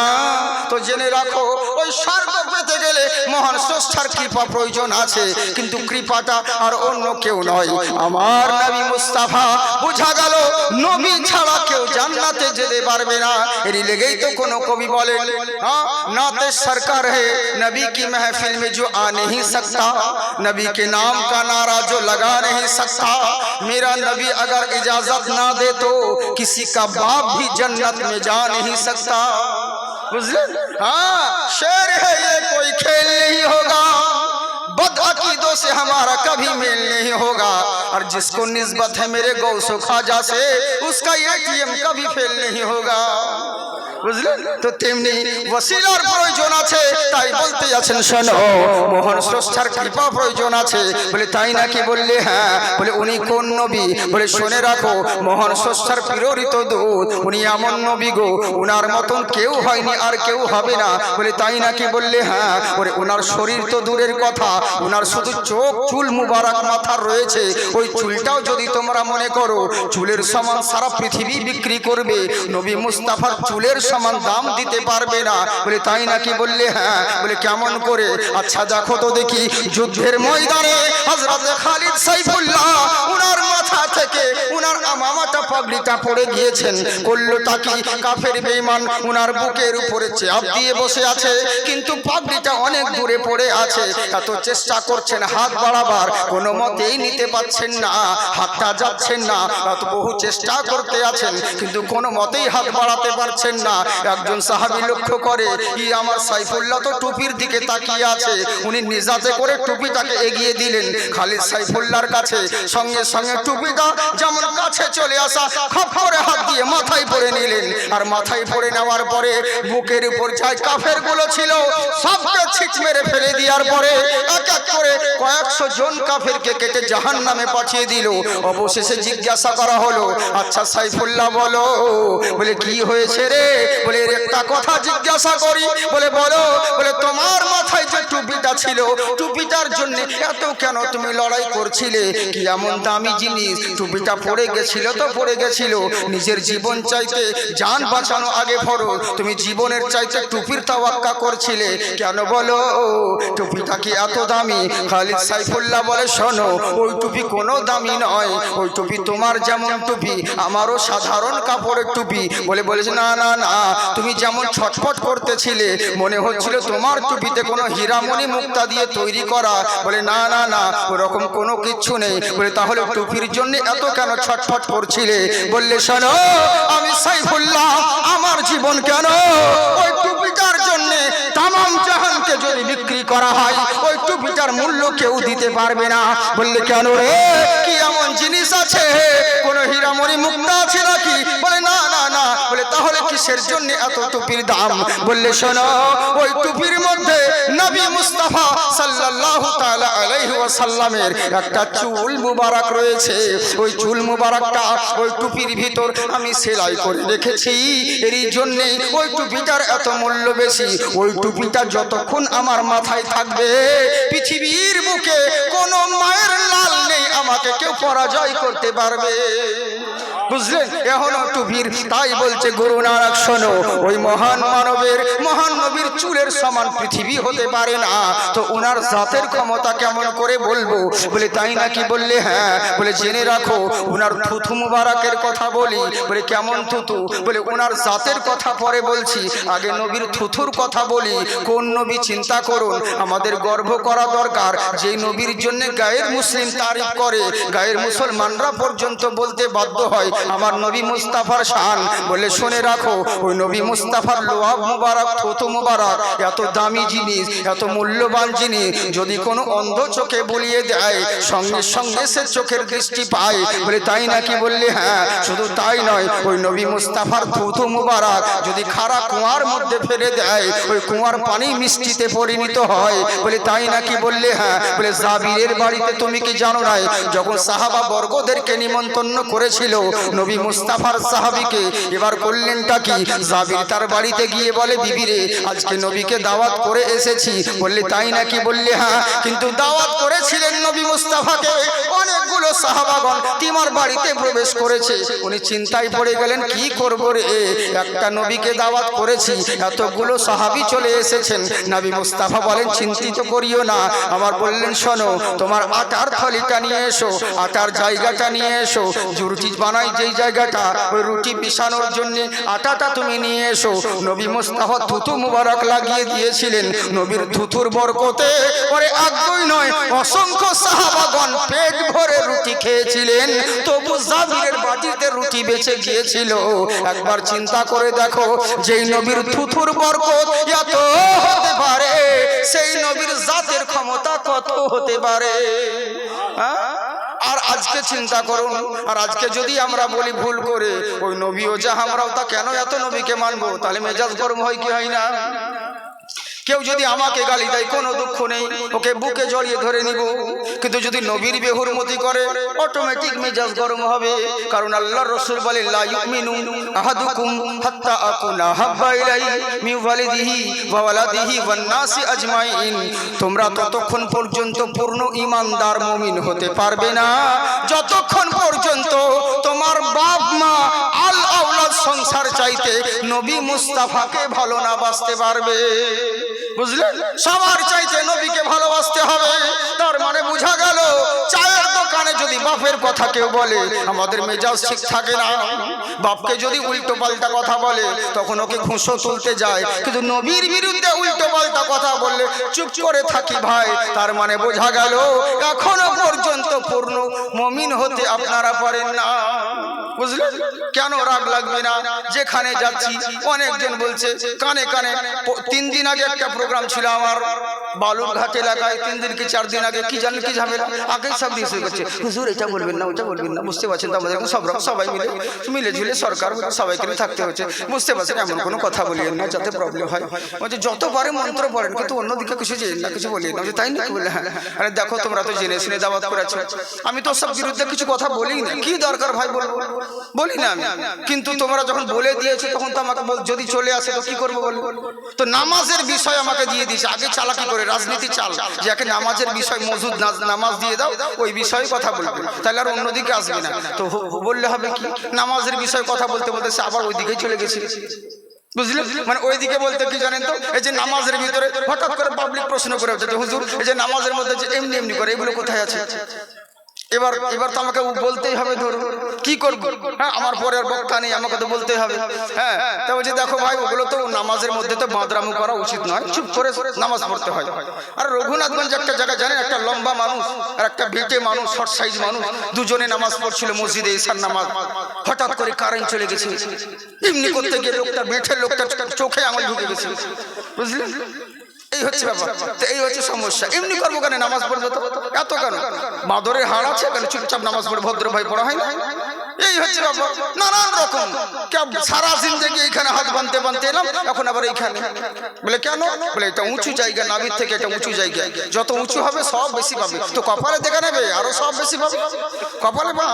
তো জেনে রাখো, ওই স্বর্গ পেতে গেলে মহান স্রষ্টার কৃপা প্রয়োজন আছে, কিন্তু কৃপাটা আর অন্য কেউ নয়, আমার নবী মুস্তাফা। বোঝা গেল নবী ছাড়া কেউ জান্নাতে যেতে পারবে না। এর লেগেই তো কোনো কবি বলেন, नाते सरकार है नबी की महफिल में जो आ नहीं सकता, नबी के नाम का नारा जो लगा नहीं सकता, मेरा नबी अगर इजाजत ना दे तो किसी का बाप भी जन्नत में जा नहीं सकता। बुझले? हाँ, शेर है ये, कोई खेल नहीं होगा, बदअकीदों से हमारा कभी मेल नहीं होगा, और जिसको निस्बत है मेरे गौसो ख्वाजा से, उसका एटीएम कभी फेल नहीं होगा। বুঝলেন? তো তেমনি ওসিলার প্রয়োজন আছে, তাই বলতে আছেন শোনো, মহান স্রষ্টার কৃপা প্রয়োজন আছে। বলে তাই নাকি? বললে হ্যাঁ। বলে উনি কোন নবী? বলে শুনে রাখো, মহান স্রষ্টার প্রেরিত দূত, উনি এমন নবী গো, উনার মতন কেউ হয়নি আর কেউ হবে না। বলে তাই নাকি? বললে হ্যাঁ। বলে উনার শরীর তো দূরের কথা, ওনার শুধু চোখ চুল মুবারক মাথার রয়েছে, ওই চুলটাও যদি তোমরা মনে করো চুলের সমান সারা পৃথিবী বিক্রি করবে, নবী মুস্তাফার চুলের সমান দাম দিতে পারবে না। বলে তাই নাকি? বললে হ্যাঁ। বলে কেমন করে? আচ্ছা দেখো তো দেখি, যুদ্ধের ময়দানে হযরত খালিদ সাইফুল্লাহ ওনার মাথা থেকে ওনার আমামাটা পাগড়িটা পড়ে গিয়েছেন। করলোটা কি? কাফের বেঈমান ওনার বুকের উপরে চাপ দিয়ে বসে আছে, কিন্তু পাগড়িটা অনেক দূরে পড়ে আছে। এত চেষ্টা করছেন হাত বাড়াবার, কোনো মতেই নিতে পারছেন না, হাতটা যাচ্ছেন না। এত বহু চেষ্টা করতে আছেন, কিন্তু কোনো মতেই হাত বাড়াতে পারছেন না। একজন সাহাবী লক্ষ্য করে, ই আমার সাইফুল্লাহ তো টুপির দিকে তাকিয়ে আছে। উনি নিজাতে করে টুপিটাকে এগিয়ে দিলেন খালিদ সাইফুল্লাহর কাছে। সঙ্গে সঙ্গে টুপিটা যেমন কাছে চলে আসা, খপ করে হাত দিয়ে মাথায় পরে নিলেন। আর মাথায় পরে নেওয়ার পরে বুকের উপর যাই কাফের গুলো ছিল সবকে ছিট মেরে ফেলে দেওয়ার পরে এক এক করে কয়েকশো জন কাফেরকে কেটে জাহান্নামে পাঠিয়ে দিল। অবশেষে জিজ্ঞাসা করা হলো, আচ্ছা সাইফুল্লাহ বলো, বলে কি হয়েছে রে? বলে এর একটা কথা জিজ্ঞাসা করি। বলে বলো। বলে তোমার মাথায় যে টুপিটা ছিল, টুপিটার জন্য এত কেন তুমি লড়াই করছিলে? কি এমন দামি জিনিস? টুপিটা পড়ে গেছিল তো পড়ে গেছিল, নিজের জীবন চাইতে জান বাঁচানো আগে ফরজ, তুমি জীবনের চাইতে টুপির তাওয়াক্কা করছিলে কেন? বলো টুপিটা কি এত দামি? খালিদ সাইফুল্লাহ বলে, শোনো, ওই টুপি কোনো দামি নয়, ওই টুপি তোমার যেমন টুপি আমারও সাধারণ কাপড়ের টুপি। বলেছে না না না, তুমি যেমন ছটফট করতেছিলে মনে হচ্ছিল তোমার টুপিতে কোনো হীরামণি মুক্তা দিয়ে তৈরি করা। বলে না না না, ওরকম কোনো কিচ্ছু নেই। বলে তাহলে টুপির জন্য এত কেন ছটফট করছিলে? বললে শোনো, আমি সাইফুল্লাহ আমার জীবন কেন ওই টুপিটার জন্য তামাম জাহানকে যদি বিক্রি করা হয় ওই টুপিটার মূল্য কেউ দিতে পারবে না। বললে কেন রে? কি এমন জিনিস আছে? কোন হীরামণি মুক্তা আছে নাকি? বলে না না না। বলে তাহলে কিসের জন্য এত টুপির দাম? বললে শোনো, ওই টুপির মধ্যে নবী মুস্তাফা সাল্লাল্লাহু তাআলা আলাইহি ওয়াসাল্লামের একটা চুল মুবারক রয়েছে। ওই চুল মুবারকটা ওই টুপির ভিতর আমি সেলাই করে রেখেছি, এরই জন্য ওই টুপিটার এত মূল্য বেশি। ওই টুপিটা যতক্ষণ আমার মাথায় থাকবে পৃথিবীর বুকে কোনো মায়ের লাল নেই আমাকে কেউ পরাজয় করতে পারবে। বুঝলেন? এখনো টুপির। তাই বলছে গুরু নানক, শোনো, ওই মহান মানবের মহান নবীর চুলের সমান পৃথিবী হতে পারে না, তো ওনার জাতের ক্ষমতা কেমন করে বলবো? বলে তাই নাকি? বললে হ্যাঁ। বলে জেনে রাখো, ওনার থুথু মুবারকের কথা বলি। বলে কেমন থুথু? বলে ওনার জাতের কথা পরে বলছি, আগে নবীর থুথুর কথা বলি। কোন নবী? চিন্তা করুন, আমাদের গর্ব করা দরকার। যেই নবীর জন্য গায়ের মুসলিম তারিফ করে, গায়ের মুসলমানরা পর্যন্ত বলতে বাধ্য হয় আমার নবী মুস্তাফার শান। বলে শুনে রাখো, ওই নবী মুস্তাফার লোয়াব মুবারক, থুথু মুবারক এত দামি জিনিস, এত মূল্যবান জিনিস, যদি কোনো অন্ধ চোখে বলিয়ে দেয় সঙ্গে সঙ্গে সে চোখের দৃষ্টি পায়। বলে তাই নাকি? বললে হ্যাঁ। শুধু তাই নয়, ওই নবী মুস্তাফার থুথু মুবারক যদি খাড়া কুয়ার মধ্যে ফেলে দেয় ওই কুয়ার পানি মিষ্টিতে পরিণত হয়। বলে তাই নাকি? বললে হ্যাঁ। বলে জাবিরের বাড়িতে তুমি কি জানো না, যখন সাহাবা বর্গদেরকে নিমন্ত্রণ করেছিল নবী মুস্তাফার সাহাবীকে, এবার করলেনটা কি? জাবির তার বাড়িতে গিয়ে বলে, বিবি রে, আজকে নবীকে দাওয়াত করে এসেছি। বললে তাই নাকি? বললে হ্যাঁ। কিন্তু দাওয়াত করেছিলেন নবী মুস্তাফাকে অনেকগুলো সাহাবাগণ, তোমার বাড়িতে প্রবেশ করেছে। উনি চিন্তায় পড়ে গেলেন, কি করব রে, একটা নবীকে দাওয়াত করেছি, এতগুলো সাহাবী চলে এসেছেন। নবী মুস্তাফা বলেন, চিন্তিত করিও না। আমার বললেন, শোনো, তোমার আটার থলিটা নিয়ে এসো, আটার জায়গাটা নিয়ে এসো, রুটি বানাই যেই জায়গাটা, ওই রুটি পিষানোর জন্য আটাটা তুমি নিয়ে এসো। নবী মুস্তাফা থুথু মুবারক লাগিয়ে দিয়েছিলেন। নবীর থুথুর বরকতে পরে একই নয় অসংখ্য সাহাবাগণ পেট ভরে রুটি খেয়েছিলেন, তবু জাবিরের বাটিতে রুটি বেঁচে গিয়েছিল। একবার চিন্তা করে দেখো, যেই নবীর থুথুর বরকত এত হতে পারে, সেই নবীর জাতের ক্ষমতা কত হতে পারে। আর আজকে চিন্তা করুন, আর আজকে যদি আমরা বলি ভুল করে ওই নবীও যা আমরাও তা, কেন এত নবীকে মানবো? তাহলে মেজাজ গরম হয় কি হয় না? কেউ যদি আমাকে গালি দেয় কোনো দুঃখ নেই, ওকে বুকে জড়িয়ে ধরে নিব। কিন্তু যদি নবীর বেহুরমতি করে অটোমেটিক মেজাজ গরম হবে। কারণ আল্লাহর রাসূল বলে লা ইউমিনু আহাদুকুম হাত্তা আকুনা হাব্বা ইলাইহি মিন ওয়ালিদিহি ওয়া ওয়ালাদিহি ওয়ান নাসি আজমাইন। তোমরা ততক্ষণ পর্যন্ত পূর্ণ ঈমানদার মুমিন হতে পারবে না যতক্ষণ পর্যন্ত তোমার বাপ মা আল আওলাদ সংসার চাইতে নবী মুস্তাফাকে ভালো না বাসতে পারবে। বুঝলেন? সবার চাইতে নবীকে ভালোবাসতে হবে। তার মানে বোঝা গেল চায়ের দোকানে যদি বাপের কথা কেউ বলে আমাদের মেজাজ ঠিক থাকে না। বাপকে যদি উল্টো পাল্টা কথা বলে তখন ওকে ঘুষো তুলতে যায়, কিন্তু নবীর বিরুদ্ধে উল্টো পাল্টা কথা বললে চুপ করে থাকি ভাই। তার মানে বোঝা গেল এখনো পর্যন্ত পূর্ণ মুমিন হতে আপনারা পারেন না। বুঝলেন? কেন রাগ লাগবে না? যেখানে যাচ্ছি অনেকজন বলছে কানে কানে। 3 দিন আগে একটা প্রোগ্রাম ছিল আমার বালুরঘাট এলাকায়, 3 দিন কি 4 দিন আগে, কি জানেন কি ঝামেলা, আগে সব দিয়ে শুরু করছে, হুজুর এটা বলবেন না ওটা বলবেন না। বুঝতে পারছেন তো আমাদের সবাই মিলে ঝুলে সরকার সবাইকে থাকতে হচ্ছে। বুঝতে পারছেন? এমন কোনো কথা বলিয়েন না যাতে প্রবলেম হয়। বলছে যত পারে মন্ত্র পড়েন কিন্তু অন্যদিকে কিছু জেনে না, কিছু বলিয়ে না। তাই না? বলে হ্যাঁ। আরে দেখো তোমরা তো জেনে শুনে দাওয়াত করেছো, আমি তো সব বিরুদ্ধে কিছু কথা বলি না। কি দরকার ভাই বলবো? বলি না আমি। কিন্তু তোমরা যখন বলে দিয়েছো তখন তো আমাকে যদি চলে আসে তো কি করবো বলবো? তো নামাজের বিষয় আমাকে দিয়ে দিয়েছে আগে চালাকি করে, রাজনীতি চাল, যাকে নামাজের বিষয় মজুদ নামাজ দিয়ে দাও ওই বিষয়ে কথা বলবে, তাহলে আর অন্যদিকে আসবে না। তো বললে হবে কি, নামাজের বিষয়ে কথা বলতে বলতে সে আবার ওই দিকেই চলে গেছে। বুঝলেন? মানে ওইদিকে বলতে কি জানেন তো, এই যে নামাজের ভিতরে হঠাৎ করে পাবলিক প্রশ্ন করে যে হুজুর এই যে নামাজের মধ্যে যে এমনি এমনি করে এগুলো কোথায় আছে? এবার তো আমাকে বলতেই হবে। ধরুন কি করবো? হ্যাঁ, আমার পরে আর বক্তা নেই, আমাকে তো বলতেই হবে। হ্যাঁ, তা বলছি দেখো ভাই ওগুলো তো নামাজের মধ্যে তো বাঁদরামু করা উচিত নয়, চুপ করে নামাজ পড়তে হয়। আর রঘুনাথগঞ্জ একটা জায়গা জানেন, একটা লম্বা মানুষ আর একটা বেটে মানুষ, শর্ট সাইজ মানুষ, দুজনে নামাজ পড়ছিল মসজিদে ঈশার নামাজ। হঠাৎ করে কারেন্ট চলে গেছে, এমনি করতে গিয়ে লোকটা বেটের লোকটা চোখে আঙুল ঢুকে গেছে। বুঝলেন? এই হচ্ছে ব্যাপার। তো এই হচ্ছে সমস্যা। এমনি করবো কেন? নামাজ পড়বো তো এত কেন? বাঁদরের হাড় আছে কেন? চুপচাপ নামাজ পড়ে ভদ্র ভাই পড়া হয় না? এই হচ্ছে ব্যাপার। নানান রকম সারা জিন্দেগি এইখানে হাত বানতে বানতে এলাম, এখন আবার এইখানে বলে কেন? বলে এটা উঁচু জায়গা, নাভির থেকে এটা উঁচু জায়গা, যত উঁচু হবে সব বেশি পাবে। তো কপালে দেখা নেবে আরো সব বেশি পাবে। কপালে বা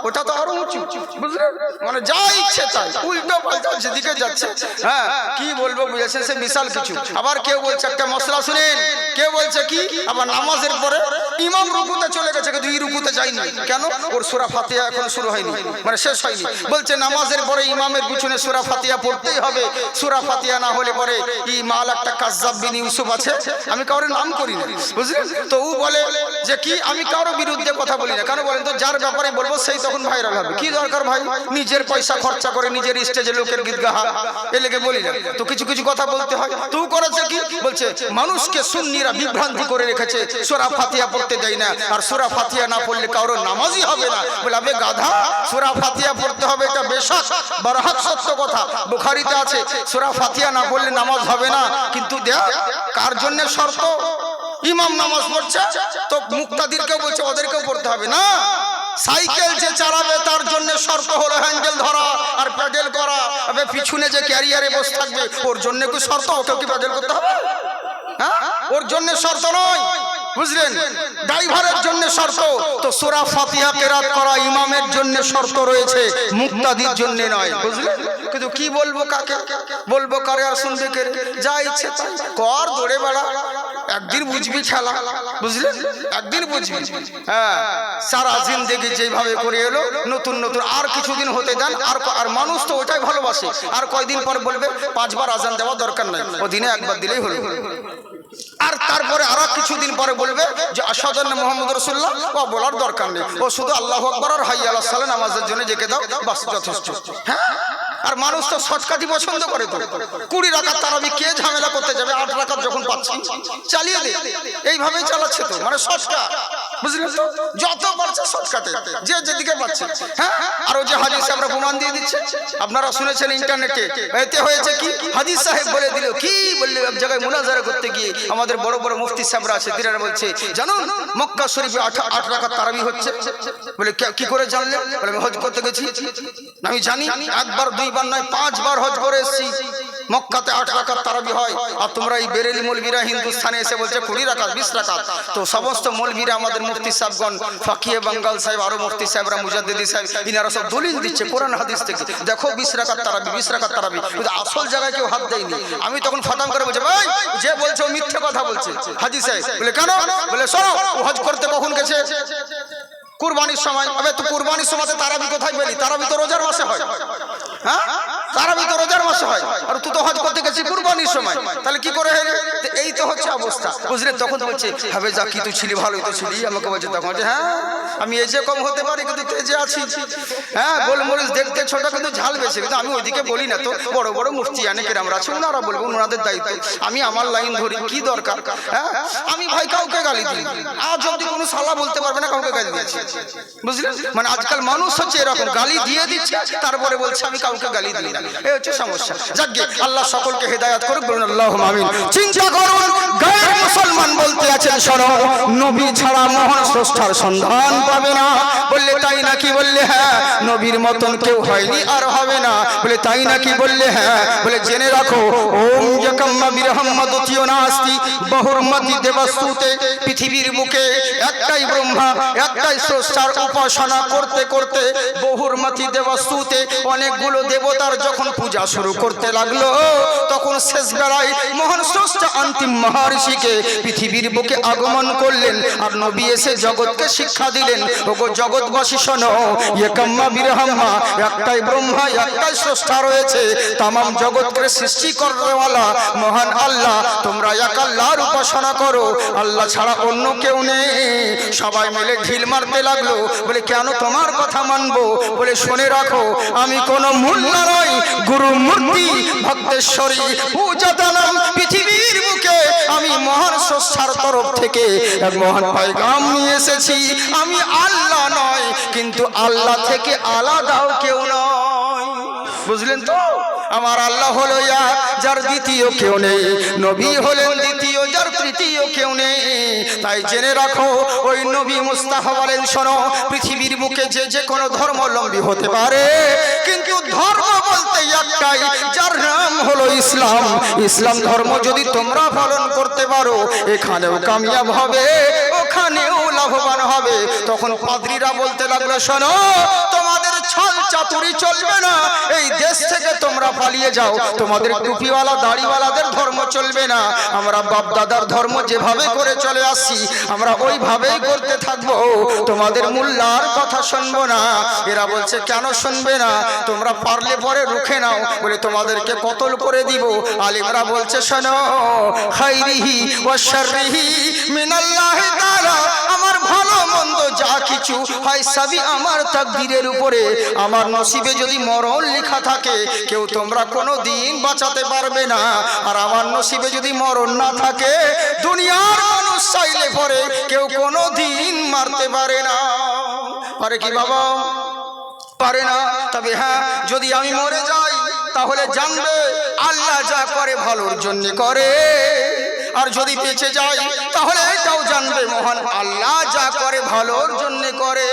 ওটা তো আরো উঁচু। বুঝলেন? মানে যা ইচ্ছে তাই উল্টো পাল্টা যেদিকে যাচ্ছে। হ্যাঁ, কি বলবো বুঝেছেন? সে বিশাল কিছু। আবার কেউ বলছে একটা মশলা শুনেন, কেউ বলছে কি আবার নামাজের পরে ইমাম রুকুতে চলে গেছে কিন্তু এই রুকুতে যায়নি কেন? ওর সূরা ফাতিহা এখনো শুরু হয়নি, মানে শেষ হয়নি। বলছে নামাজের পরে ইমামের পিছনে সূরা ফাতিহা পড়তেই হবে। সূরা ফাতিহা না হলে পরে মাল একটা কাজ্জাব বিন ইউসুফ আছে, আমি কারোর নাম করি না। বুঝলেন? তো ও বলে যে কি আমি কারোর বিরুদ্ধে কথা বলি না। কেন বলেন তো? যার ব্যাপারে বলবো সেই তখন ভাইরাল হবে। কি দরকার ভাই? নিজের পয়সা খরচা করে নিজের স্টেজে লোকের গীত গাহা, এ লেগে বলি না। তো কিছু কিছু কথা বলতে হয়। তো করেছে কি? বলছে মানুষকে সুন্নিরা বিভ্রান্তি করে রেখেছে, সূরা ফাতিহা পড়তে দেয় না, আর সূরা ফাতিহা না পড়লে কারোর নামাজই হবে না। বলে আবে গাধা, সূরা ফাতিহা পড়তে হবে, এটা বেশক বরহাক সত্য কথা, বুখারীতে আছে সূরা ফাতিহা না পড়লে নামাজ হবে না। কিন্তু দেখ কার জন্য শর্ত? ইমাম নামাজ পড়ছে তো মুক্তাদিরকেও বলছে ওদেরকেও পড়তে হবে না। সাইকেল যে চালাবে তার জন্য শর্ত হলো হ্যান্ডেল ধরা আর প্যাডেল করা। আবে পিছনে যে ক্যারিয়ারে বসে থাকবে ওর জন্য কি শর্ত? ওকে কি প্যাডেল করতে হবে? হ্যাঁ, ওর জন্য শর্ত নয়। বুঝলেন? ড্রাইভারের জন্য শর্ত। তো সূরা ফাতিহা কিরাত করা ইমামের জন্য শর্ত রয়েছে, মুক্তাদির জন্য নয়। বুঝলেন? কিন্তু কি বলবো কাকে? বলবো কারে আর শুনবে কে? যা ইচ্ছে তাই কর, দৌড়ে বেড়া, একদিন বুঝবি খেলা। বুঝলেন? একদিন বুঝবি। হ্যাঁ, সারা জিন্দেগি যেভাবে করে এলো নতুন নতুন আর কিছুদিন হতে দেন। আর মানুষ তো ওটাই ভালোবাসে। আর কয়দিন পর বলবে 5 বার আজান দেওয়া দরকার নাই, ও দিনে একবার দিলেই হলো। আর তারপরে আরো কিছুদিন পরে বলবে যে আশহাদু আন্না মুহাম্মাদুর রাসূলুল্লাহ, ও বলার দরকার নেই, ও শুধু আল্লাহু আকবার আর হাইয়া আলাস সালাহ নামাজের জন্য জেগে দাও, বাস যথেষ্ট। হ্যাঁ, আর মানুষ তো শর্টকাটই পছন্দ করে। তো 20 রাকাত তারাবি কে ঝামেলা করতে যাবে? 8 রাকাত যখন পাচ্ছি চালিয়ে দে, এইভাবেই চালাচ্ছে তো, মানে শর্টকাট। বুঝলেন তো? যত পারছে শর্টকাটে, যে যেদিকে পাচ্ছে। হ্যাঁ, আর ওই যে হাদিস আমরা প্রমাণ দিয়ে দিচ্ছে, আপনারা শুনেছেন ইন্টারনেটে। এতে হয়েছে কি, হাদিস সাহেব বলে দিল কি, বললে এক জায়গায় মুনাজারা করতে গিয়ে আমাদের বড় বড় মুফতি সাহেবরা আছে, তিনারা বলছে জানো মক্কা শরীফে 8 রাকাত তারাবি হচ্ছে। বলে কি করে জানলে? বলে আমি হজ করতে গেছি, আমি জানি, একবার দুইবার নয় 5 বার হজ করে এসেছি। মক্কাতে 8 রাকাত তারাবি হয়, আর তোমরা এই বেরেলি মৌলবীরা হিন্দুস্তানে এসে বলছে 20 রাকাত 20 রাকাত। তো সমস্ত মৌলবীরা আমাদের মুফতি সাহেবগণ, ফাকিয়ে বাঙ্গাল সাহেব, আরো মুফতি সাহেবরা, মুজাদ্দিদি সাহেব, ইনারা সব দলিল দিচ্ছে কোরআন হাদিস থেকে, দেখো 20 রাকাত তারাবি 20 রাকাত তারাবি, কিন্তু আসল জায়গায় কেউ হাত দেয়নি। আমি তখন ফাটাম করে বলছি, ভাই যে বলছে ও মিথ্যে কথা বলছে। হাজি সাহেব বলে কেন? বলে শোনো, ও হজ করতে কখন গেছে? কুরবানির সময়। আবে তো কুরবানির সময় তারাবি কোথায় পেলি? তারাবি তো রোজার মাসে হয়। হ্যাঁ, তারাবি তো রোজার মাসে হয়, আর তুই তো হজ করতে গেছিস কুরবানির সময়, তাহলে কি করে হলো? এই তো হচ্ছে অবস্থা, বুঝলে? তখন বলছে হবে যা, কি তুই ছিলি, ভালোই তো ছিলি। আমাকে বলছে তখন যে হ্যাঁ আমি এজে কম হতে পারি কিন্তু তেজে আছি। হ্যাঁ, গোলমরিচ দেখতে ছোট কিন্তু ঝাল বেশি, কিন্তু আমি ওইদিকে বলি না। তো বড় বড় মুফতি আনে কেরামরা আছে, ওনারা বলবো, ওনাদের দায়িত্ব। আমি আমার লাইন ধরি, কি দরকার? হ্যাঁ, আমি ভাই কাউকে গালি দিই, আজ অব্দি কোনো সালা বলতে পারবে না কাউকে গালি দিয়েছি, বুঝলেন? মানে আজকাল মানুষ হচ্ছে এরকম, গালি দিয়ে দিচ্ছে তারপরে বলছে আমি কাউকে গালি দিই না। এই হচ্ছে সমস্যা। যাকগে, আল্লাহ সকলকে হেদায়েত করুক, বলুন আল্লাহুম্মা আমিন। চিন্তা করুন, গায়ের মুসলমান বলতে আছেন শোনো, নবী ছাড়া মহান স্রষ্টার সন্ধান পাবে না। বললে তাই নাকি? বললে হ্যাঁ। নবীর মতন কেউ হয়নি আর হবে না। বলে তাই নাকি? বললে হ্যাঁ। বলে জেনে রাখো, ওম ইয়াকাম্মা বিরহম্মাদুতিও নাস্তি বহুরমতি দেবস্তুতে, পৃথিবীর বুকে একটাই ব্রহ্মা, একটাই স্রষ্টার উপাসনা করতে করতে বহুরমতি দেবস্তুতে অনেকগুলো দেবতার যখন পূজা শুরু করতে লাগলো, তখন শেষ বেলায় মহান স্রষ্টা অন্তিম মহর্ষিকে পৃথিবীর বুকে আগমন করলেন, আর নবী এসে জগৎকে শিক্ষা দিলেন, ওগো জগৎবাসী শোনো, ইয়াকাম্মা বিরহম্মা, একটাই ব্রহ্মা, একটাই স্রষ্টা রয়েছে, তামাম জগৎকে সৃষ্টি করনেওয়ালা মহান আল্লাহ। তোমরা এক আল্লাহর উপাসনা করো, আল্লাহ ছাড়া অন্য কেউ নেই। সবাই মিলে ঢিল মারতে লাগলো। বলে কেন তোমার কথা মানবো? বলে শুনে রাখো, আমি কোন মুল্লা নই, গুরু মূর্তি ভক্তেশ্বরী পূজা দানাম পৃথিবীর বুকে আমি মহান স্রষ্টার তরফ থেকে এক মহান পয়গাম নিয়ে এসেছি। আমি আল্লাহ নয়, কিন্তু আল্লাহ থেকে আলাদাও কেউ নয়, বুঝলেন তো? আমার আল্লাহ হলো এক, যার দ্বিতীয় কেউ নেই। নবী হলেন দ্বিতীয়, যার তৃতীয় কেউ নেই। তাই জেনে রাখো, ওই নবী মুস্তাফা বলেন শোনো, পৃথিবীর বুকে যে যে কোনো ধর্মাবলম্বী হতে পারে, কিন্তু ধর্ম বলতে একটাই, যার নাম হলো ইসলাম। ইসলাম ধর্ম যদি তোমরা পালন করতে পারো, এখানেও কামিয়াব হবে, ওখানেও লাভবান হবে। তখন পাদ্রীরা বলতে লাগলো শোনো, তোমাদের ছল চাতুরি চলবে না, এই দেশ থেকে তোমরা পালিয়ে যাও, তোমাদের টুপিওয়ালা দাড়িওয়ালাদের ধর্ম চলবে না। আমরা বাপ দাদার ধর্ম যেভাবে করে চলে আসছি, আমরা ওইভাবেই করতে থাকবো, তোমাদের মুল্লার কথা শুনবো না। এরা বলছে কেন শুনবে না? তোমরা পারলে পরে রুখে নাও, বলে তোমাদেরকে কতল করে দিব। আলিমরা বলছে শোনো, খাইরিহি ওয়া শাররিহি মিনাল্লাহি তাআলা, আমার ভালো মন্দ যা কিছু হয় সবই আমার তাকদীরের উপরে। আমার নসিবে যদি মরণ লেখা থাকে, কেউ তোমরা কোনো দিন বাঁচাতে পারবে না। আর আমার নসিবে যদি মরণ না থাকে, দুনিয়ার মানুষ চাইলে পরে কেউ কোনো দিন মারতে পারে না। পারে কি বাবা? পারে না। তবে হ্যাঁ, যদি আমি মরে যাই, তাহলে জানবে আল্লাহ যা করে ভালোর জন্য করে। আর যদি বেঁচে যাই, তাহলে এটাও জানবে মহান আল্লাহ যা করে ভালোর জন্য করে।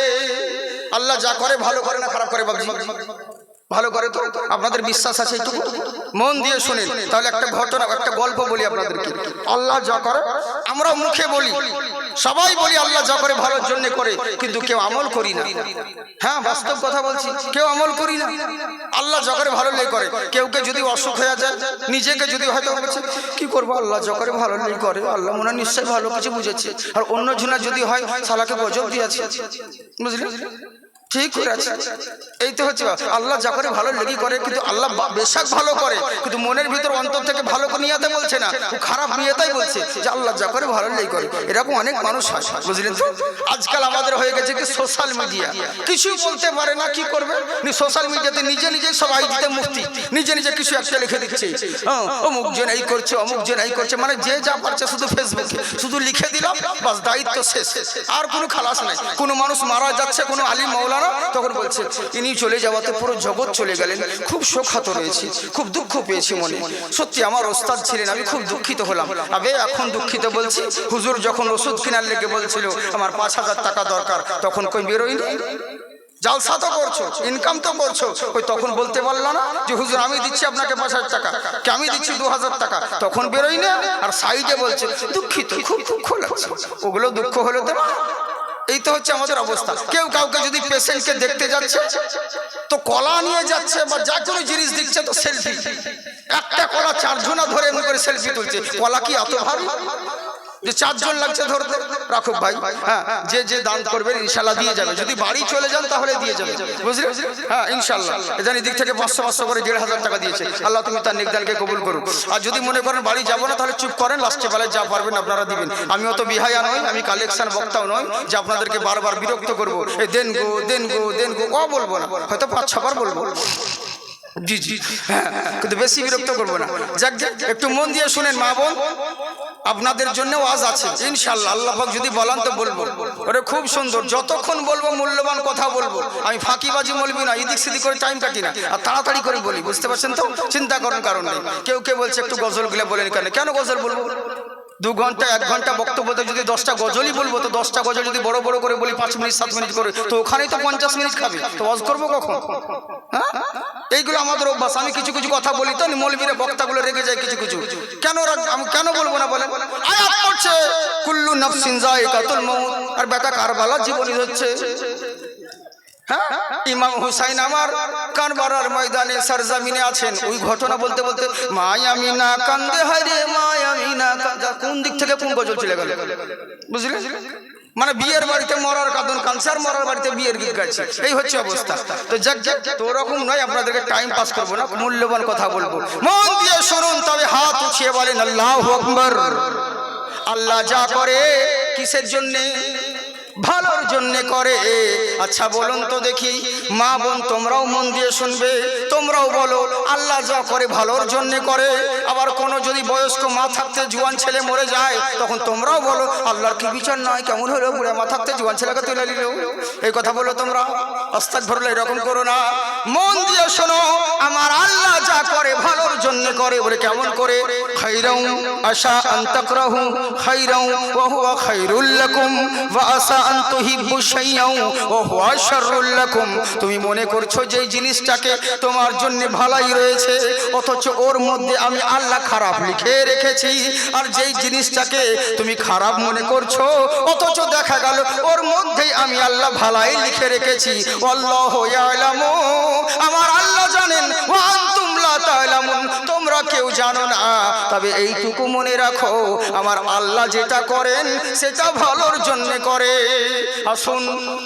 আল্লাহ যা করে ভালো করে না খারাপ করে? ভালো করে। তো আপনাদের বিশ্বাস আছে একটু? মন দিয়ে শুনেন, তাহলে একটা ঘটনা, একটা গল্প বলি আপনাদেরকে। আল্লাহ যা করে আমরা মুখে বলি, সবাই বলি আল্লাহ যা করে ভালোর জন্য করে, কিন্তু কেউ আমল করি না। হ্যাঁ, বাস্তব কথা বলছি, কেউ আমল করি না। আল্লাহ যা করে ভালো লেগে করে। কেউ যদি অসুখ হয়ে যায়, নিজেকে যদি হয়তো বলছে কি করবো, আল্লাহ যা করে ভালো লেগে করে, আল্লাহ মনে হয় নিশ্চয়ই ভালো কিছু বুঝেছে। আর অন্য জনা যদি হয়, শালাকে গজব দিয়েছে, বুঝলি? ঠিক করে আছে। এই তো হচ্ছে আল্লাহ যা করে ভালো লেগে করে, কিন্তু আল্লাহ বেশক ভালো করে, কিন্তু মনের ভিতর অন্তর থেকে ভালো নিয়াতে বলছে না, খারাপ নিয়াতেই বলছে যে আল্লাহ যা করে ভালো লেগে করে। এরকম অনেক মানুষ হয়, বুঝলেন তো? আজকাল আমাদের হয়ে গেছে কি সোশ্যাল মিডিয়া, কিছু বলতে পারে না, কি করবে? সোশ্যাল মিডিয়াতে নিজে নিজে সব আইডিতে মুফতি নিজে নিজে কিছু একটা লিখে দিচ্ছে, অমুক জন এই করছে, অমুক জন এই করছে, মানে যে যা পারছে শুধু ফেসবুকে শুধু লিখে দিলাম, বাস দায়িত্ব শেষ। আর কোনো খালাস নাই। কোনো মানুষ মারা যাচ্ছে, কোনো আলিম মাওলানা, তখন বলছে ইনি চলে যাওয়াতে পুরো জগৎ চলে গেলেন, খুব শোকাহত রয়েছি, খুব দুঃখ পেয়েছি মনে। সত্যি আমার ওস্তাদ ছিলেন, আমি খুব দুঃখিত হলাম। আবে এখন দুঃখিত বলছি, হুজুর যখন ওষুধ কেনার লেগে বলছিল আমার 5,000 টাকা দরকার, তখন কই বেরোয়নি। জালসা তো করছো, ইনকাম তো করছো, ওই তখন বলতে পারলো না যে হুজুর আমি দিচ্ছি আপনাকে 5,000 টাকা, কে আমি দিচ্ছি 2,000 টাকা, তখন বেরোই না। আর সাইডে বলছে দুঃখিত, খুব দুঃখ লাগছে। ওগুলো দুঃখ হলো তো না। এই তো হচ্ছে আমাদের অবস্থা। কেউ কাউকে যদি পেশেন্টকে দেখতে যাচ্ছে তো কলা নিয়ে যাচ্ছে বা যা কোনো জিনিস দিচ্ছে তো সেলফি, একটা কলা 4 জনা ধরে এমনি করে সেলফি তুলছে। কলা কি এত ভারী যে 4 জন লাগছে ধরতে? রাখুক ভাই, হ্যাঁ, যে যে দান করবেন ইনশাল্লাহ দিয়ে যাবে। যদি বাড়ি চলে যান তাহলে দিয়ে যাবে, বুঝলে? হ্যাঁ ইনশাল্লাহ। এখানে দিক থেকে 500 করে 1,500 টাকা দিয়েছে। আল্লাহ তুমি তার নেকদানকে কবুল করুন। আর যদি মনে করেন বাড়ি যাবো না, তাহলে চুপ করেন, লাস্টে বেলায় যা পারবেন আপনারা দিবেন। আমি অত বিহায়া নই, আমি কালেকশন বক্তাও নই যে আপনাদেরকে বারবার বিরক্ত করবো। এই দেন গো দেন গো দেন গো ও বলবো না, হয়তো 5-6 বার বলবো, জি জি, হ্যাঁ, কিন্তু বেশি বিরক্ত করবো না। যাক একটু মন দিয়ে শুনেন মা বোন, আপনাদের জন্য ওয়াজ আছে ইনশাআল্লাহ। আল্লাহ পাক যদি বলেন তো বলবো। ওরে খুব সুন্দর, যতক্ষণ বলবো মূল্যবান কথা বলবো। আমি ফাঁকিবাজি বলবি না, এদিক সেদিক করে টাইম কাটি না, আর তাড়াতাড়ি করে বলি, বুঝতে পারছেন তো? চিন্তা করার কারণ নেই। কেউ কেউ বলছে একটু গজল গুলো বলেন, কেন গজল বলবো? 2 ঘন্টা 1 ঘন্টা বক্তব্যতে যদি 10টা গজলই বলবো, তো 10টা গজল যদি বড় বড় করে বলি 5 মিনিট 7 মিনিট করে, তো ওখানেই তো 50 মিনিট খাবে, তো ওয়াজ করবো কখন? হ্যাঁ, এইগুলো আমাদের অভ্যাস। আমি কিছু কিছু কথা বলি তো মৌলবীরা বক্তাগুলো রেগে যায় কিছু কিছু। আমি কেন বলবো না বলেন? আয়াত পড়ছে কুল্লু নাফসিন যায়কাতুল মাউত, আর বেটা কারবালার জীবনী হচ্ছে। হ্যাঁ, ইমাম হুসাইন আমার কারবালার ময়দানে সরজমিনে আছেন। ওই ঘটনা বলতে বলতে মায়ামিনা কান্দে হায়রে মায়ামিনা কান্দা, কোন দিক থেকে কোন গজল চলে গেল, বুঝলে? মানে বিয়ের বাড়িতে মরার কাঁদন কাঁদছে, আর মরার বাড়িতে বিয়ের গীত গাইছে, এই হচ্ছে অবস্থা। তো যাক তো ওরকম নয়, আপনাদেরকে টাইম পাস করবো না, মূল্যবান কথা বলবো। মন দিয়ে শুনুন, তবে হাত উঠিয়ে বলেন আল্লাহু আকবার। আল্লাহ যা করে কিসের জন্যে? ভালোর জন্য করে। আচ্ছা বলুন তো দেখি মা বোন, তোমরাও মন দিয়ে শুনবে, তোমরাও বলো আল্লাহ যা করে ভালোর জন্য করে। আবার কোনো যদি বয়স্ক মা থাকতে জোয়ান ছেলে মরে যায়, তখন তোমরাও বলো আল্লাহর কি বিচার নয়, কেমন হলো বুড়া মা থাকতে জোয়ান ছেলেকে তুলে নিল। এই কথা বলো তোমরা, আস্তাগফিরুল্লাহ, এরকম করো না। মন দিয়ে শোনো, আমার আল্লাহ যা করে ভালোর জন্য করে। বলে কেমন করে? খাইরাউ আশা আন তাকরাহু খাইরাউ ওয়া হুয়া খাইরুল লাকুম ওয়া আসা আন তুহিব্বু শাইআন ওয়া হুয়া শাররুল লাকুম। তুমি মনে করছো যে এই জিনিসটাকে তোমার জন্য ভালোই রয়েছে, অথচ ওর মধ্যে আমি আল্লাহ খারাপ লিখে রেখেছি। আর যেই জিনিসটাকে তুমি খারাপ মনে করছো, অথচ দেখা গেল ওর মধ্যেই আমি আল্লাহ ভালাই লিখে রেখেছি। আল্লাহু ইয়ালামু, আমার আল্লাহ জানেন, ওয়া আনতুম লা তা'লামুন, তোমরা কেউ জানো না। তবে এইটুকু মনে রাখো, আমার আল্লাহ যেটা করেন সেটা ভালোর জন্য করে। আসুন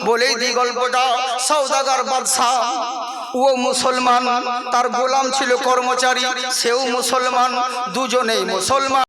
বলেই দি গল্পটা। সওদাগর বাদশা, ও মুসলমান, তার গোলাম ছিল কর্মচারী, সেও মুসলমান, দুজনেই মুসলমান।